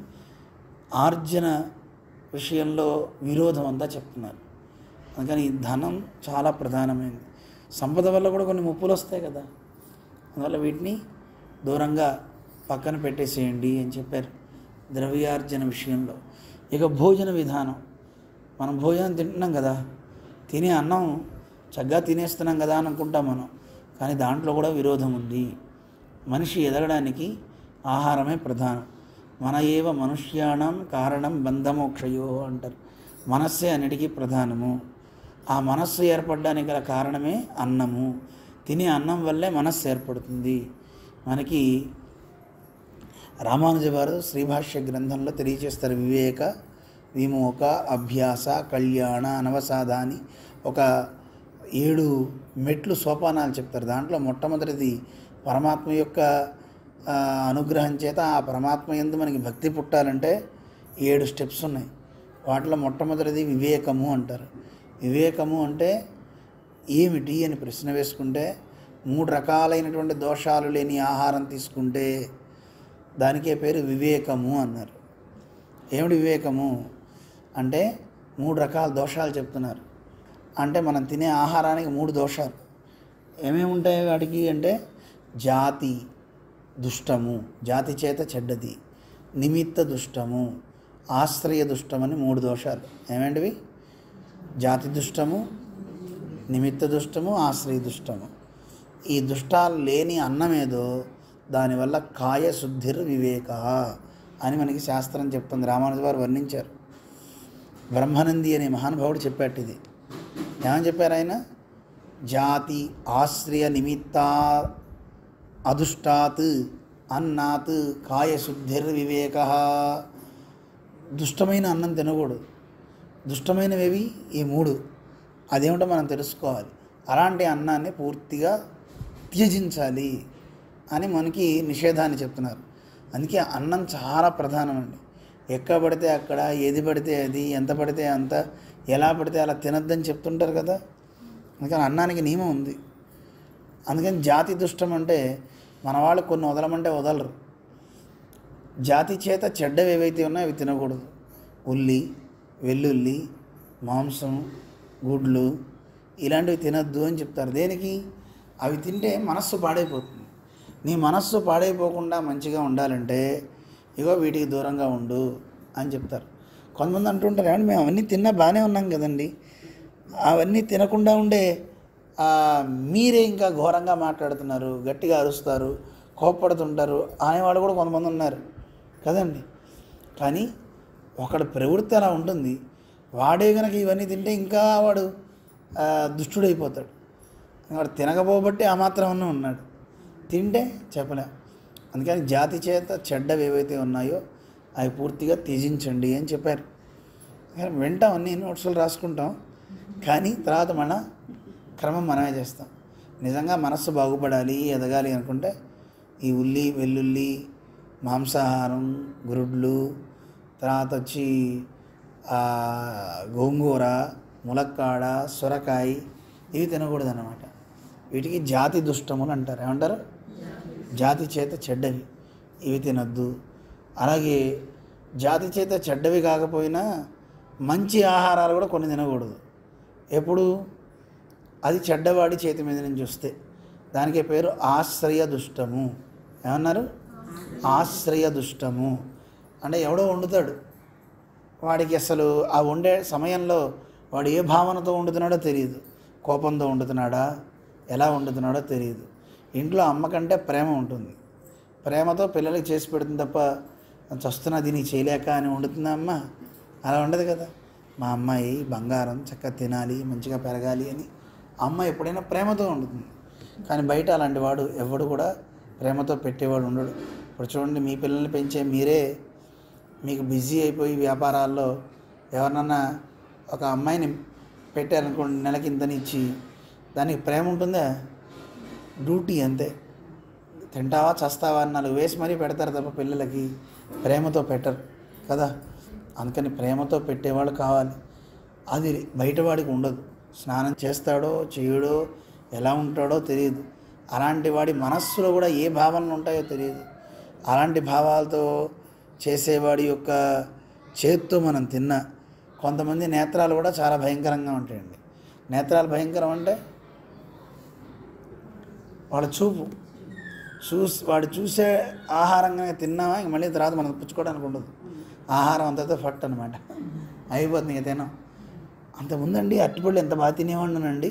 ఆర్జన విషయంలో విరోధం అంతా చెప్తున్నారు. అందుకని ధనం చాలా ప్రధానమైనది. సంపద వల్ల కూడా కొన్ని ముప్పులు వస్తాయి కదా, అందువల్ల వీటిని దూరంగా పక్కన పెట్టేసేయండి అని చెప్పారు ద్రవ్యార్జన విషయంలో. ఇక భోజన విధానం, మనం భోజనం తింటున్నాం కదా, తినే అన్నం చక్కగా తినేస్తున్నాం కదా అని అనుకుంటాం మనం, కానీ దాంట్లో కూడా విరోధం ఉంది. మనిషి ఎదగడానికి ఆహారమే ప్రధానం. మన ఏవ మనుష్యాణం కారణం బంధమోక్షయో అంటారు. మనస్సే అన్నిటికీ ప్రధానము. ఆ మనస్సు ఏర్పడడానికి గల కారణమే అన్నము. తినే అన్నం వల్లే మనస్సు ఏర్పడుతుంది. మనకి రామానుజ వారు శ్రీభాష్య గ్రంథంలో తెలియజేస్తారు. వివేక, విమోక, అభ్యాస, కళ్యాణ, అనవసాదాని ఒక 7 మెట్లు సోపానాలు చెప్తారు. దాంట్లో మొట్టమొదటిది పరమాత్మ యొక్క అనుగ్రహం చేత ఆ పరమాత్మ యందు మనకి భక్తి పుట్టాలంటే 7 స్టెప్స్ ఉన్నాయి. వాటిలో మొట్టమొదటిది వివేకము అంటారు. వివేకము అంటే ఏమిటి అని ప్రశ్న వేసుకుంటే, 3 రకాలైనటువంటి దోషాలు లేని ఆహారం తీసుకుంటే దానికే పేరు వివేకము అన్నారు. ఏమిటి వివేకము అంటే 3 రకాల దోషాలు చెప్తున్నారు. అంటే మనం తినే ఆహారానికి 3 దోషాలు ఏమేమి ఉంటాయి వాటికి అంటే, జాతి దుష్టము, జాతి చేత చెడ్డది, నిమిత్త దుష్టము, ఆశ్రయ దుష్టమని 3 దోషాలు. ఏమేంటివి? జాతి దుష్టము, నిమిత్త దుష్టము, ఆశ్రయ దుష్టము. ఈ దుష్టాలు లేని అన్నమేదో దానివల్ల కాయ శుద్ధిర్ వివేక అని మనకి శాస్త్రం చెప్తుంది. రామానుజ వారు వర్ణించారు. బ్రహ్మనంది అనే మహానుభావుడు చెప్పాడు ఇది. ఏమని చెప్పారు ఆయన? జాతి ఆశ్రయ నిమిత్త అదుష్టాత్ అన్నాత్ కాయ శుద్ధిర్ వివేక. దుష్టమైన అన్నం తినకూడదు. దుష్టమైనవి ఈ 3. అదేమిటో మనం తెలుసుకోవాలి. అలాంటి అన్నాన్ని పూర్తిగా త్యజించాలి అని మనకి నిషేధాన్ని చెప్తున్నారు. అందుకే అన్నం చాలా ప్రధానమండి. ఎక్కడ పడితే అక్కడ, ఏది పడితే అది, ఎంత పడితే అంత, ఎలా పడితే అలా తినద్దని చెప్తుంటారు కదా. అందుకని అన్నానికి నియమం ఉంది. అందుకని జాతి దుష్టం అంటే మన వాళ్ళు కొన్ని వదలమంటే వదలరు. జాతి చేత చెడ్డవి ఏవైతే ఉన్నాయో అవి తినకూడదు. ఉల్లి, వెల్లుల్లి, మాంసం, గుడ్లు ఇలాంటివి తినద్దు అని చెప్తారు. దేనికి? అవి తింటే మనస్సు పాడైపోతుంది. నీ మనస్సు పాడైపోకుండా మంచిగా ఉండాలంటే ఇగో వీటికి దూరంగా ఉండు అని చెప్తారు. కొంతమంది అంటుంటారు, ఏమంటే మేము అవన్నీ తిన్నా బాగానే ఉన్నాం కదండి, అవన్నీ తినకుండా ఉండే మీరే ఇంకా ఘోరంగా మాట్లాడుతున్నారు, గట్టిగా అరుస్తారు, కోప్పడుతుంటారు అనేవాళ్ళు కూడా కొంతమంది ఉన్నారు కదండి. కానీ ఒకడు ప్రవృత్తి అలా ఉంటుంది. వాడే కనుక ఇవన్నీ తింటే ఇంకా వాడు దుష్టుడైపోతాడు. వాడు తినకపోబట్టి ఆ మాత్రం ఉన్నాడు, తింటే చెప్పలే. అందుకని జాతి చేత చెడ్డవి ఏవైతే ఉన్నాయో అవి పూర్తిగా త్యజించండి అని చెప్పారు. వింటాం, అన్ని నోట్స్లు రాసుకుంటాం, కానీ తర్వాత మన క్రమం మనమే చేస్తాం. నిజంగా మనస్సు బాగుపడాలి, ఎదగాలి అనుకుంటే ఈ ఉల్లి, వెల్లుల్లి, మాంసాహారం, గురుడ్లు, తర్వాత వచ్చి గోంగూర, ములక్కాడ, సొరకాయ ఇవి తినకూడదు అన్నమాట. వీటికి జాతి దుష్టములు అంటారు. ఏమంటారు? జాతి చేత చెడ్డవి, ఇవి తినద్దు. అలాగే జాతి చేత చెడ్డవి కాకపోయినా మంచి ఆహారాలు కూడా కొన్ని తినకూడదు. ఎప్పుడు? అది చెడ్డవాడి చేతి మీద నుంచి వస్తే. దానికే పేరు ఆశ్రయ దుష్టము. ఏమన్నారు? ఆశ్రయ దుష్టము అంటే ఎవడో వండుతాడు, వాడికి అసలు ఆ వండే సమయంలో వాడు ఏ భావనతో వండుతున్నాడో తెలియదు. కోపంతో వండుతున్నాడా, ఎలా వండుతున్నాడో తెలియదు. ఇంట్లో అమ్మ కంటే ప్రేమ ఉంటుంది. ప్రేమతో పిల్లలకి చేసి పెడుతుంది తప్ప చస్తున్నా దీనికి చేయలేక అని వండుతుందా అమ్మ? అలా ఉండదు కదా. మా అమ్మాయి బంగారం, చక్కగా తినాలి, మంచిగా పెరగాలి అని అమ్మ ఎప్పుడైనా ప్రేమతో వండుతుంది. కానీ బయట అలాంటి వాడు ఎవడు కూడా ప్రేమతో పెట్టేవాడు ఉండడు. ఇప్పుడు చూడండి, మీ పిల్లల్ని పెంచే మీరే మీకు బిజీ అయిపోయి వ్యాపారాల్లో ఎవరినన్నా ఒక అమ్మాయిని పెట్టారనుకోండి, నెలకి ఇంతని ఇచ్చి, దానికి ప్రేమ ఉంటుందా? డ్యూటీ అంతే. తింటావా చస్తావా అని 4 వేసి మరీ పెడతారు తప్ప పిల్లలకి ప్రేమతో పెట్టరు కదా. అందుకని ప్రేమతో పెట్టేవాళ్ళు కావాలి. అది బయటవాడికి ఉండదు. స్నానం చేస్తాడో చేయడో, ఎలా ఉంటాడో తెలియదు. అలాంటి వాడి మనస్సులో కూడా ఏ భావనలు ఉంటాయో తెలియదు. అలాంటి భావాలతో చేసేవాడి యొక్క చేత్తో మనం తిన్న కొంతమంది నేత్రాలు కూడా చాలా భయంకరంగా ఉంటాయండి. నేత్రాలు భయంకరం అంటే వాడు చూపు వాడు చూసే ఆహారంగా తిన్నామా ఇంక మళ్ళీ తర్వాత మనం పుచ్చుకోవడానికి ఉండదు. ఆహారం అంతతో ఫట్ అనమాట, అయిపోతుంది ఇక తినాం. అంతకుముందండి అరటిపళ్ళు ఎంత బాగా తినేవాడినండి,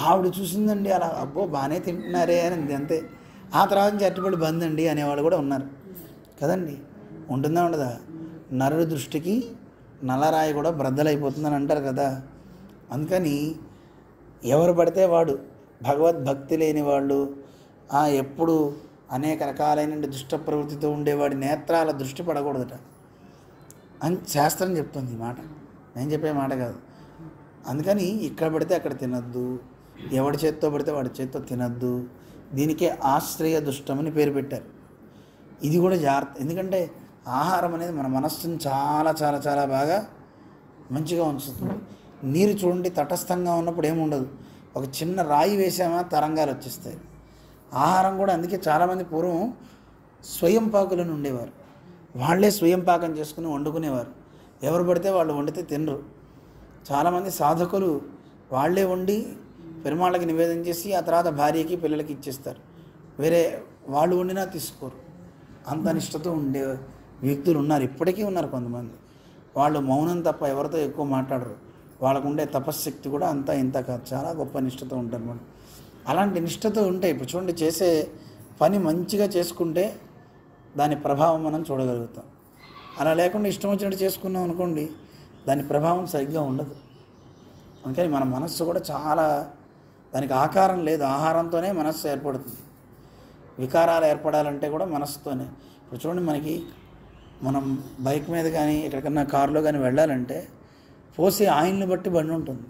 ఆవిడ చూసిందండి అలా, అబ్బో బాగానే తింటున్నారే అని అంతే. ఆ తర్వాత నుంచి అరటిపళ్ళు బంద్ అండి అనేవాళ్ళు కూడా ఉన్నారు కదండి. ఉంటుందా ఉండదా? నరుడి దృష్టికి నల్లరాయి కూడా బ్రద్దలైపోతుందని అంటారు కదా. అందుకని ఎవరు పడితే వాడు భగవద్భక్తి లేని వాళ్ళు, ఎప్పుడు అనేక రకాలైన దుష్ట ప్రవృత్తితో ఉండేవాడి నేత్రాల దృష్టి పడకూడదట అని శాస్త్రం చెప్తుంది. ఈ మాట నేను చెప్పే మాట కాదు. అందుకని ఇక్కడ పడితే అక్కడ తినద్దు, ఎవడి చేత్తో పడితే వాడి చేత్తో తినద్దు. దీనికే ఆశ్రయ దుష్టమని పేరు పెట్టారు. ఇది కూడా జాగ్రత్త. ఎందుకంటే ఆహారం అనేది మన మనస్సును చాలా చాలా చాలా బాగా మంచిగా ఉంచుతుంది. నీరు చూడండి, తటస్థంగా ఉన్నప్పుడు ఏముండదు, ఒక చిన్న రాయి వేసామా తరంగాలు వచ్చేస్తాయి. ఆహారం కూడా అందుకే చాలామంది పూర్వం స్వయం పాకులను ఉండేవారు. వాళ్ళే స్వయం పాకం చేసుకుని వండుకునేవారు. ఎవరు పడితే వాళ్ళు వండితే తినరు. చాలామంది సాధకులు వాళ్ళే వండి పెరుమాళ్ళకి నివేదన చేసి ఆ తర్వాత భార్యకి పిల్లలకి ఇచ్చేస్తారు. వేరే వాళ్ళు వండినా తీసుకోరు. అంత నిష్టతో ఉండే వ్యక్తులు ఉన్నారు, ఇప్పటికీ ఉన్నారు కొంతమంది. వాళ్ళు మౌనం తప్ప ఎవరితో ఎక్కువ మాట్లాడరు. వాళ్ళకు ఉండే తపశ్శక్తి కూడా అంతా ఇంత కాదు, చాలా గొప్ప నిష్టతో ఉంటారు. మనం అలాంటి నిష్టతో ఉంటే ఇప్పుడు చూడండి, చేసే పని మంచిగా చేసుకుంటే దాని ప్రభావం మనం చూడగలుగుతాం. అలా లేకుండా ఇష్టం వచ్చినట్టు చేసుకున్నాం అనుకోండి, దాని ప్రభావం సరిగ్గా ఉండదు. అందుకని మన మనస్సు కూడా చాలా, దానికి ఆకారం లేదు, ఆహారంతోనే మనస్సు ఏర్పడుతుంది. వికారాలు ఏర్పడాలంటే కూడా మనస్సుతోనే. ఇప్పుడు చూడండి, మనం బైక్ మీద కానీ ఎక్కడికన్నా కారులో కానీ వెళ్ళాలంటే పోసే ఆయిల్ని బట్టి బండి ఉంటుంది.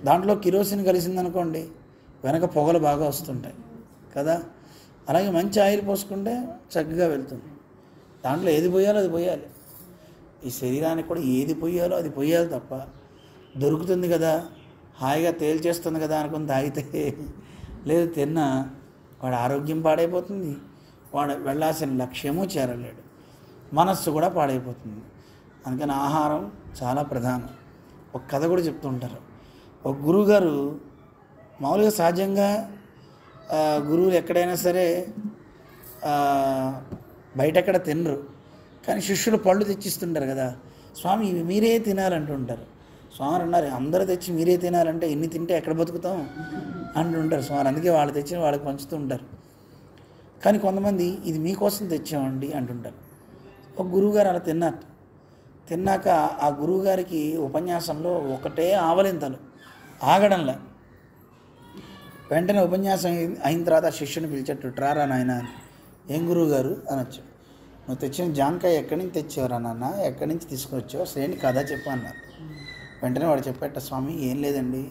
దాంట్లో కిరోసిన్ కలిసిందనుకోండి, వెనక పొగలు బాగా వస్తుంటాయి కదా. అలాగే మంచి ఆయిల్ పోసుకుంటే చక్కగా వెళ్తుంది. దాంట్లో ఏది పోయాలో అది పోయాలి. ఈ శరీరానికి కూడా ఏది పోయాలో అది పోయాలి తప్ప, దొరుకుతుంది కదా, హాయిగా తేల్చేస్తుంది కదా అనుకుని తాగితే లేదు, తిన్నా వాడి ఆరోగ్యం పాడైపోతుంది, వాడు వెళ్ళాల్సిన లక్ష్యము చేరలేడు, మనస్సు కూడా పాడైపోతుంది. అందుకని ఆహారం చాలా ప్రధానం. ఒక కథ కూడా చెప్తుంటారు. ఒక గురువుగారు మామూలుగా సహజంగా గురువులు ఎక్కడైనా సరే బయటెక్కడ తినరు, కానీ శిష్యులు పళ్ళు తెచ్చిస్తుంటారు కదా, స్వామి ఇవి మీరే తినాలంటుంటారు. స్వామి అన్నారు, అందరూ తెచ్చి మీరే తినాలంటే ఎన్ని తింటే ఎక్కడ బతుకుతాం అంటుంటారు స్వామి. అందుకే వాళ్ళు తెచ్చిన వాళ్ళకి పంచుతూ ఉంటారు. కానీ కొంతమంది ఇది మీకోసం తెచ్చామండి అంటుంటారు. ఒక గురువుగారు అలా తిన్నాక ఆ గురువుగారికి ఉపన్యాసంలో ఒకటే ఆవలింతలు, ఆగడంలా. వెంటనే ఉపన్యాసం అయిన తర్వాత శిష్యుని పిలిచేట్టు, రారా నాయన, ఏం గురువు గారు అనొచ్చు. నువ్వు తెచ్చిన జాంకాయ ఎక్కడి నుంచి తెచ్చావురా నాన్న, ఎక్కడి నుంచి తీసుకొచ్చావు, శ్రేణి కథ చెప్పు అన్నారు. వెంటనే వాడు చెప్పేట, స్వామి ఏం లేదండి,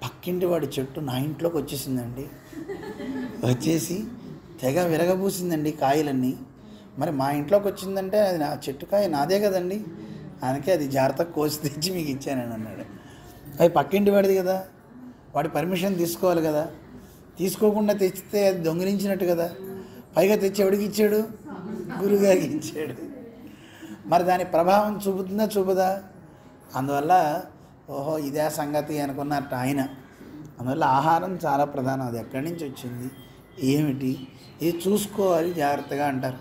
పక్కింటి వాడి చెట్టు నా ఇంట్లోకి వచ్చేసిందండి, వచ్చేసి తెగ విరగబూసిందండి కాయలన్నీ. మరి మా ఇంట్లోకి వచ్చిందంటే అది నా చెట్టు కాయ నాదే కదండి, అందుకే అది జాగ్రత్తగా కోసి తెచ్చి మీకు ఇచ్చానని అన్నాడు. అది పక్కింటి వాడిది కదా, వాడి పర్మిషన్ తీసుకోవాలి కదా, తీసుకోకుండా తెచ్చితే అది దొంగిలించినట్టు కదా. పైగా తెచ్చేవాడికి ఇచ్చాడు, గురువుగారికి ఇచ్చాడు. మరి దాని ప్రభావం చూపుతుందా చూపదా? అందువల్ల ఓహో ఇదే సంగతి అనుకున్నట్టు ఆయన. అందువల్ల ఆహారం చాలా ప్రధానం. అది ఎక్కడి నుంచి వచ్చింది, ఏమిటి, ఇది చూసుకోవాలి జాగ్రత్తగా అంటారు.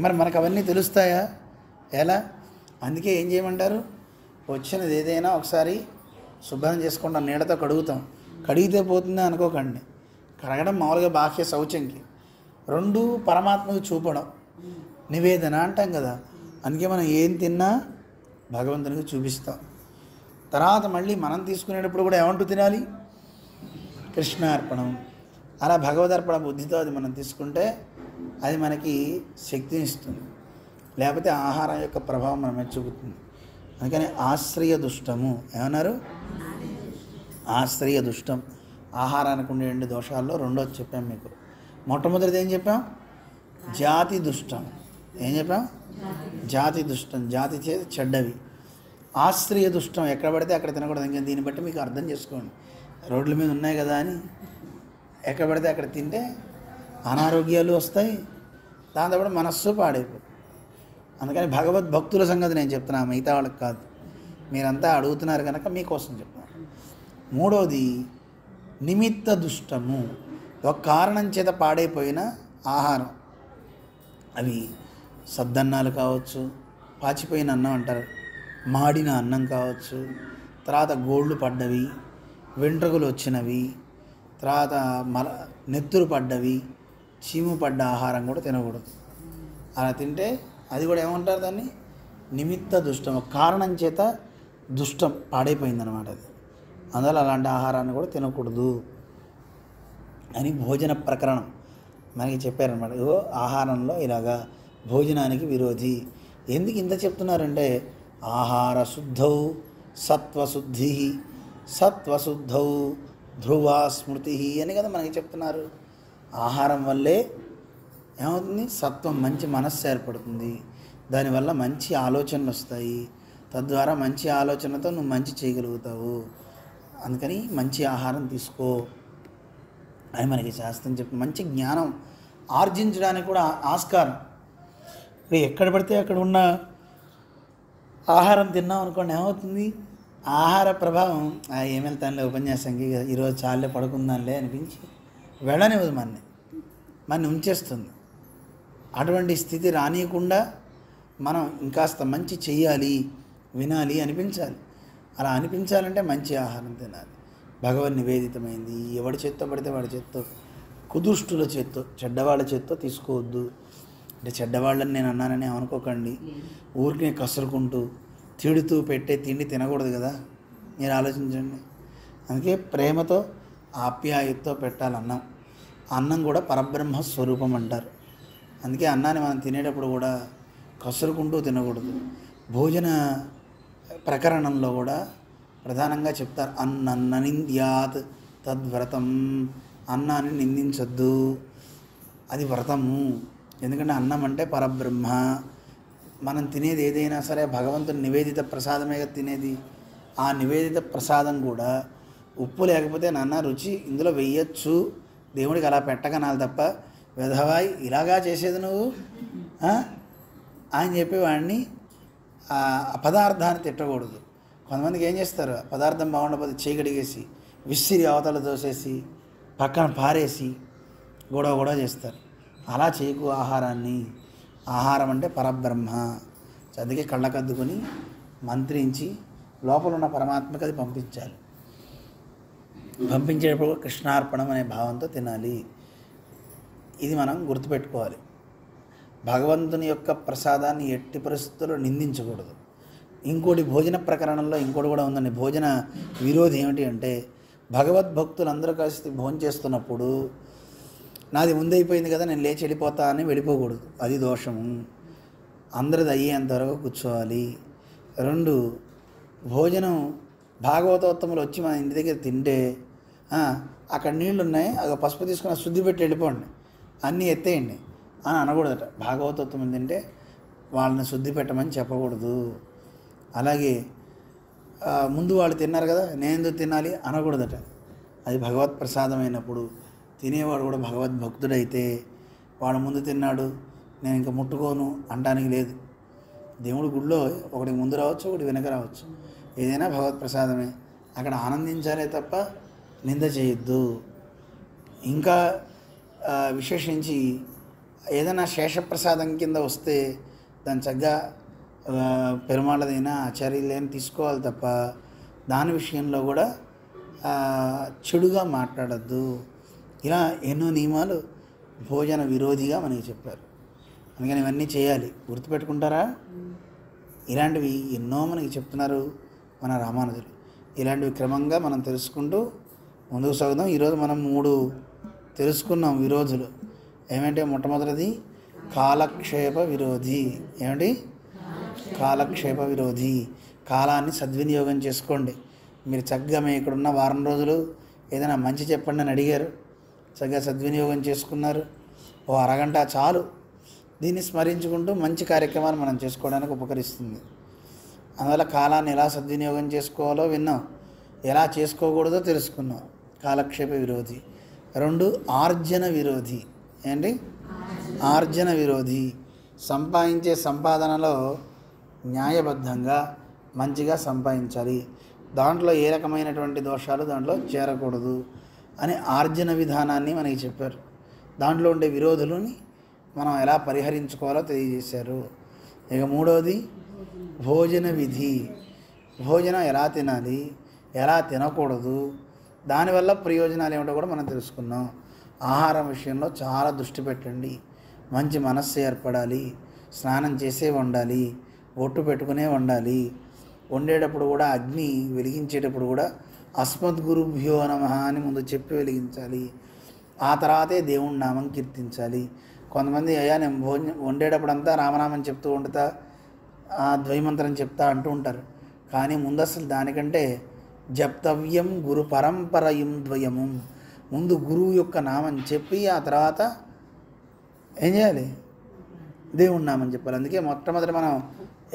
మరి మనకు అవన్నీ తెలుస్తాయా? ఎలా? అందుకే ఏం చేయమంటారు, వచ్చినది ఏదైనా ఒకసారి శుభ్రం చేసుకుంటాం, నీళ్ళతో కడుగుతాం. కడిగితే పోతుందా అనుకోకండి, కడగడం మామూలుగా బాహ్య శౌచంకి, రెండు పరమాత్మకు చూపడం నివేదన అంటాం కదా. అందుకే మనం ఏం తిన్నా భగవంతునికి చూపిస్తాం. తర్వాత మళ్ళీ మనం తీసుకునేటప్పుడు కూడా ఏమంటూ తినాలి, కృష్ణార్పణం. అలా భగవదర్పణ బుద్ధితో అది మనం తీసుకుంటే అది మనకి శక్తిని ఇస్తుంది. లేకపోతే ఆహారం యొక్క ప్రభావం మన మీద చూపుతుంది. అందుకని ఆశ్రయ దుష్టము ఏమన్నారు, ఆశ్రయ దుష్టం. ఆహారానికి ఉండే 2 దోషాల్లో రెండోది చెప్పాం మీకు. మొట్టమొదటిది ఏం చెప్పాం, జాతి దుష్టం. ఏం చెప్పాం, జాతి దుష్టం, జాతి చేతి చెడ్డవి. ఆశ్రయ దుష్టం, ఎక్కడ పడితే అక్కడ తినకూడదు. ఇంకా దీన్ని బట్టి మీకు అర్థం చేసుకోండి, రోడ్ల మీద ఉన్నాయి కదా అని ఎక్కడ పడితే అక్కడ తింటే అనారోగ్యాలు వస్తాయి, దాంతోపాటు మనస్సు పాడైపోతుంది. అందుకని భగవద్భక్తుల సంగతి నేను చెప్తున్నా, మిగతా వాళ్ళకి కాదు. మీరంతా అడుగుతున్నారు కనుక మీకోసం చెప్తాను. మూడవది నిమిత్త దుష్టము, ఒక కారణం చేత పాడైపోయిన ఆహారం. అవి సద్దన్నాలు కావచ్చు, పాచిపోయిన అన్నం అంటారు, మాడిన అన్నం కావచ్చు, తర్వాత గోళ్ళు పడ్డవి, వెంట్రుకలు వచ్చినవి, తర్వాత నెత్తురు పడ్డవి, చీము పడ్డ ఆహారం కూడా తినకూడదు. అలా తింటే అది కూడా ఏమంటారు, దాన్ని నిమిత్త దుష్టం, కారణం చేత దుష్టం పాడైపోయిందనమాట అది. అందువల్ల అలాంటి ఆహారాన్ని కూడా తినకూడదు అని భోజన ప్రకరణం మనకి చెప్పారనమాట. ఇగో ఆహారంలో ఇలాగా భోజనానికి విరోధి. ఎందుకు ఇంత చెప్తున్నారంటే, ఆహార శుద్ధౌ సత్వశుద్ధి, సత్వశుద్ధౌ ధ్రువా స్మృతి అని కదా మనకి చెప్తున్నారు. ఆహారం వల్లే ఏమవుతుంది, సత్వం, మంచి మనస్సు ఏర్పడుతుంది. దానివల్ల మంచి ఆలోచనలు వస్తాయి, తద్వారా మంచి ఆలోచనతో నువ్వు మంచి చేయగలుగుతావు. అందుకని మంచి ఆహారం తీసుకో అని మనకి శాస్త్రం చెప్తుంది. మంచి జ్ఞానం ఆర్జించడానికి కూడా ఆస్కారం. ఇప్పుడు ఎక్కడ పడితే అక్కడ ఉన్న ఆహారం తిన్నాం అనుకోండి, ఏమవుతుంది, ఆహార ప్రభావం ఏం వెళ్తానులే ఉపన్యాసంకి, ఈరోజు చాలే పడుకుందాంలే అనిపించి వెళ్ళనివ్వదు, మన ఉంచేస్తుంది. అటువంటి స్థితి రానియకుండా మనం ఇంకాస్త మంచి చెయ్యాలి, వినాలి అనిపించాలి. అలా అనిపించాలంటే మంచి ఆహారం తినాలి, భగవన్ నివేదితమైంది. ఎవడి చేత్తో పడితే వాడి చేత్తో, కుదుష్టుల చేత్తో, చెడ్డవాళ్ళ చేత్తో తీసుకోవద్దు. అంటే చెడ్డవాళ్ళని నేను అన్నానని అనుకోకండి, ఊరికి కసురుకుంటూ తిడుతూ పెట్టే తిండి తినకూడదు కదా, మీరు ఆలోచించండి. అందుకే ప్రేమతో ఆప్యాయతతో పెట్టాలి అన్నం. అన్నం కూడా పరబ్రహ్మ స్వరూపం అంటారు. అందుకే అన్నాన్ని మనం తినేటప్పుడు కూడా కసురుకుంటూ తినకూడదు. భోజన ప్రకరణంలో కూడా ప్రధానంగా చెప్తారు, అన్న నింద్యాత్ తద్వ్రతం, అన్నాన్ని నిందించద్దు, అది వ్రతము. ఎందుకంటే అన్నం అంటే పరబ్రహ్మ. మనం తినేది ఏదైనా సరే భగవంతుని నివేదిత ప్రసాదమే తినేది. ఆ నివేదిత ప్రసాదం కూడా ఉప్పు లేకపోతే నాన్న రుచి ఇందులో వెయ్యొచ్చు, దేవుడికి అలా పెట్టకనాలి తప్ప, వెధవాయి ఇలాగా చేసేది నువ్వు అని చెప్పి వాడిని ఆ పదార్థాన్ని తిట్టకూడదు. కొంతమందికి ఏం చేస్తారు, పదార్థం బాగుండకపోతే చీకటిగేసి విసిరి అవతల దోసేసి పక్కన పారేసి గొడవ చేస్తారు. అలా చేయకు ఆహారాన్ని. ఆహారం అంటే పరబ్రహ్మ. అందుకే కళ్ళకద్దుకొని మంత్రించి లోపల ఉన్న పరమాత్మకి అది పంపించాలి. పంపించేటప్పుడు కృష్ణార్పణం అనే భావంతో తినాలి. ఇది మనం గుర్తుపెట్టుకోవాలి. భగవంతుని యొక్క ప్రసాదాన్ని ఎట్టి పరిస్థితుల్లో నిందించకూడదు. ఇంకోటి భోజన ప్రకరణంలో ఇంకోటి కూడా ఉందండి. భోజన విరోధి ఏమిటి అంటే, భగవద్భక్తులు అందరూ కలిసి భోజనం చేస్తున్నప్పుడు నాది ముందైపోయింది కదా నేను లేచి వెళ్ళిపోతా అని వెళ్ళిపోకూడదు, అది దోషము. అందరిది అయ్యేంతవరకు కూర్చోవాలి. 2, భోజనం భాగవతోత్తములు వచ్చి మన ఇంటి దగ్గర తింటే అక్కడ నీళ్ళు ఉన్నాయి, అక్కడ పసుపు తీసుకుని శుద్ధి పెట్టి వెళ్ళిపోండి, అన్నీ ఎత్తేయండి అని అనకూడదట. భాగవతోత్తములు తింటే వాళ్ళని శుద్ధి పెట్టమని చెప్పకూడదు. అలాగే ముందు వాళ్ళు తిన్నారు కదా నేను ఎందుకు తినాలి అనకూడదట. అది భగవత్ ప్రసాదమైనప్పుడు తినేవాడు కూడా భగవద్భక్తుడైతే వాడు ముందు తిన్నాడు నేను ఇంకా ముట్టుకోను అనడానికి లేదు. దేవుడి గుడిలో ఒకటి ముందు రావచ్చు, ఒకటి వెనక రావచ్చు, ఏదైనా భగవత్ ప్రసాదమే. అక్కడ ఆనందించాలే తప్ప నింద చేయొద్దు. ఇంకా విశేషించి ఏదైనా శేషప్రసాదం కింద వస్తే దాన్ని చక్కగా పెరుమాళ్ళదైనా ఆచార్యులైనా తీసుకోవాలి తప్ప దాని విషయంలో కూడా చెడుగా మాట్లాడద్దు. ఇలా ఎన్నో నియమాలు భోజన విరోధిగా మనకి చెప్పారు. అందుకని ఇవన్నీ చేయాలి. గుర్తుపెట్టుకుంటారా? ఇలాంటివి ఎన్నో మనకి చెప్తున్నారు మన రామానుజులు. ఇలాంటివి క్రమంగా మనం తెలుసుకుంటూ ముందుకు సాగుదాం. ఈరోజు మనం 3 తెలుసుకున్నాం విరోధులు. ఏమంటే మొట్టమొదటిది కాలక్షేప విరోధి. ఏమిటి? కాలక్షేప విరోధి. కాలాన్ని సద్వినియోగం చేసుకోండి. మీరు చక్కగా మేము ఇక్కడున్న వారం రోజులు ఏదైనా మంచి చెప్పండి అని అడిగారు, చక్కగా సద్వినియోగం చేసుకున్నారు. ఓ అరగంట చాలు. దీన్ని స్మరించుకుంటూ మంచి కార్యక్రమాలు మనం చేసుకోవడానికి ఉపకరిస్తుంది. అందువల్ల కాలాన్ని ఎలా సద్వినియోగం చేసుకోవాలో విన్నాం, ఎలా చేసుకోకూడదో తెలుసుకున్నాం. కాలక్షేప విరోధి. 2 ఆర్జన విరోధి. ఏంటి? ఆర్జన విరోధి. సంపాదించే సంపాదనలో న్యాయబద్ధంగా మంచిగా సంపాదించాలి, దాంట్లో ఏ రకమైనటువంటి దోషాలు దాంట్లో చేరకూడదు అని ఆర్జన విధానాన్ని మనకి చెప్పారు. దాంట్లో ఉండే విరోధులని మనం ఎలా పరిహరించుకోవాలో తెలియజేశారు. ఇక 3వది భోజన విధి. భోజనం ఎలా తినాలి, ఎలా తినకూడదు, దానివల్ల ప్రయోజనాలు ఏమిటో కూడా మనం తెలుసుకున్నాం. ఆహారం విషయంలో చాలా దృష్టి పెట్టండి. మంచి మనస్సు ఏర్పడాలి. స్నానం చేసే వండాలి, బొట్టు పెట్టుకునే వండాలి. వండేటప్పుడు కూడా అగ్ని వెలిగించేటప్పుడు కూడా అస్మద్గురుభ్యో నమః అని ముందు చెప్పి వెలిగించాలి. ఆ తర్వాతే దేవుని నామం కీర్తించాలి. కొంతమంది అయ్యా నేను వండేటప్పుడంతా రామనామం చెప్తూ వండుతా, ద్వైమంత్రం చెప్తా అంటూ ఉంటారు. కానీ ముందు అసలు దానికంటే జప్తవ్యం గురు పరంపరయం ద్వయము. ముందు గురువు యొక్క నామం చెప్పి ఆ తర్వాత ఏం చేయాలి? దేవుని నామం చెప్పాలి. అందుకే మొట్టమొదటి మనం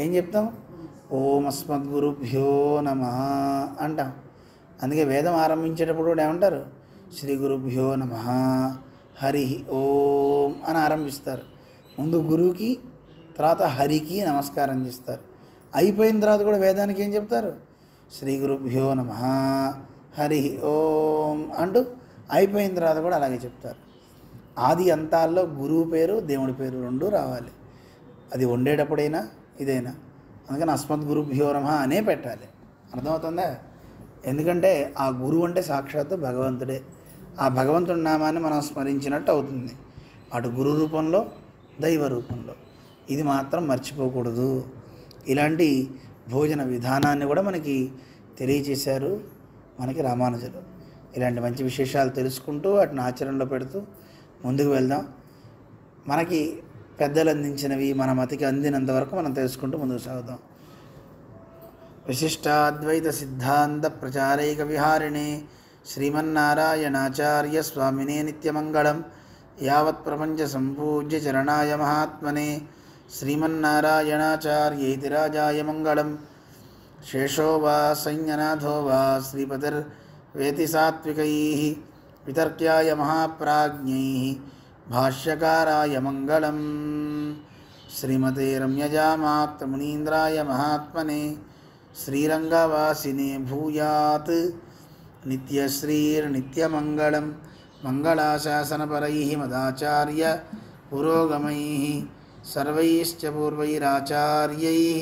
ఏం చెప్తాం? ఓం అస్మద్గురుభ్యో నమః అంటాం. అందుకే వేదం ఆరంభించేటప్పుడు కూడా ఏమంటారు? శ్రీ గురుభ్యో నమః హరి ఓం అని ఆరంభిస్తారు. ముందు గురువుకి, తర్వాత హరికి నమస్కారం చేస్తారు. అయిపోయిన తర్వాత కూడా వేదానికి ఏం చెప్తారు? శ్రీ గురుభ్యో నమః హరి ఓం అంటూ అయిపోయిన తర్వాత కూడా అలాగే చెప్తారు. ఆది అంతాల్లో గురువు పేరు, దేవుడి పేరు 2 రావాలి. అది వండేటప్పుడైనా ఇదైనా. అందుకని అస్మద్గురుభ్యో నమః అనే పెట్టాలి. అర్థమవుతుందా? ఎందుకంటే ఆ గురువు అంటే సాక్షాత్తు భగవంతుడే. ఆ భగవంతుడి నామాన్ని మనం స్మరించినట్టు అవుతుంది, అటు గురు రూపంలో, దైవ రూపంలో. ఇది మాత్రం మర్చిపోకూడదు. ఇలాంటి భోజన విధానాన్ని కూడా మనకి తెలియచేశారు మనకి రామానుజులు. ఇలాంటి మంచి విశేషాలు తెలుసుకుంటూ వాటిని ఆచరణలో పెడుతూ ముందుకు వెళ్దాం. మనకి పెద్దలు అందించినవి మన మతికి అందినంత వరకు మనం తెలుసుకుంటూ ముందుకు సాగుదాం. విశిష్టాద్వైత సిద్ధాంత ప్రచారైక విహారిణే శ్రీమన్నారాయణాచార్య స్వామినే నిత్యమంగళం. యావత్ ప్రపంచ సంపూజ్య చరణాయ మహాత్మనే శ్రీమన్నారాయణాచార్యేతి రాజాయ మంగళం. శేషో వా సంజ్ఞనాథో వా శ్రీపతిర్వేతి సాత్వికైః వితర్క్యాయ మహాప్రాజ్ఞైః భాష్యకారాయ మంగళం. శ్రీమతే రమ్యజామాత్ర మునీంద్రాయ మహాత్మనే శ్రీరంగవాసినే భూయాత్ నిత్యశ్రీర్నిత్యమంగళం. మంగళాశాసనపరైః మదాచార్య పురోగమైః సర్వైశ్చ పూర్వైరాచార్యైః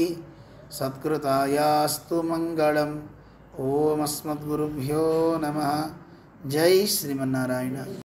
సత్కృతాయాస్తు మంగళం. ఓం అస్మద్గురుభ్యో నమః. జై శ్రీమన్నారాయణ.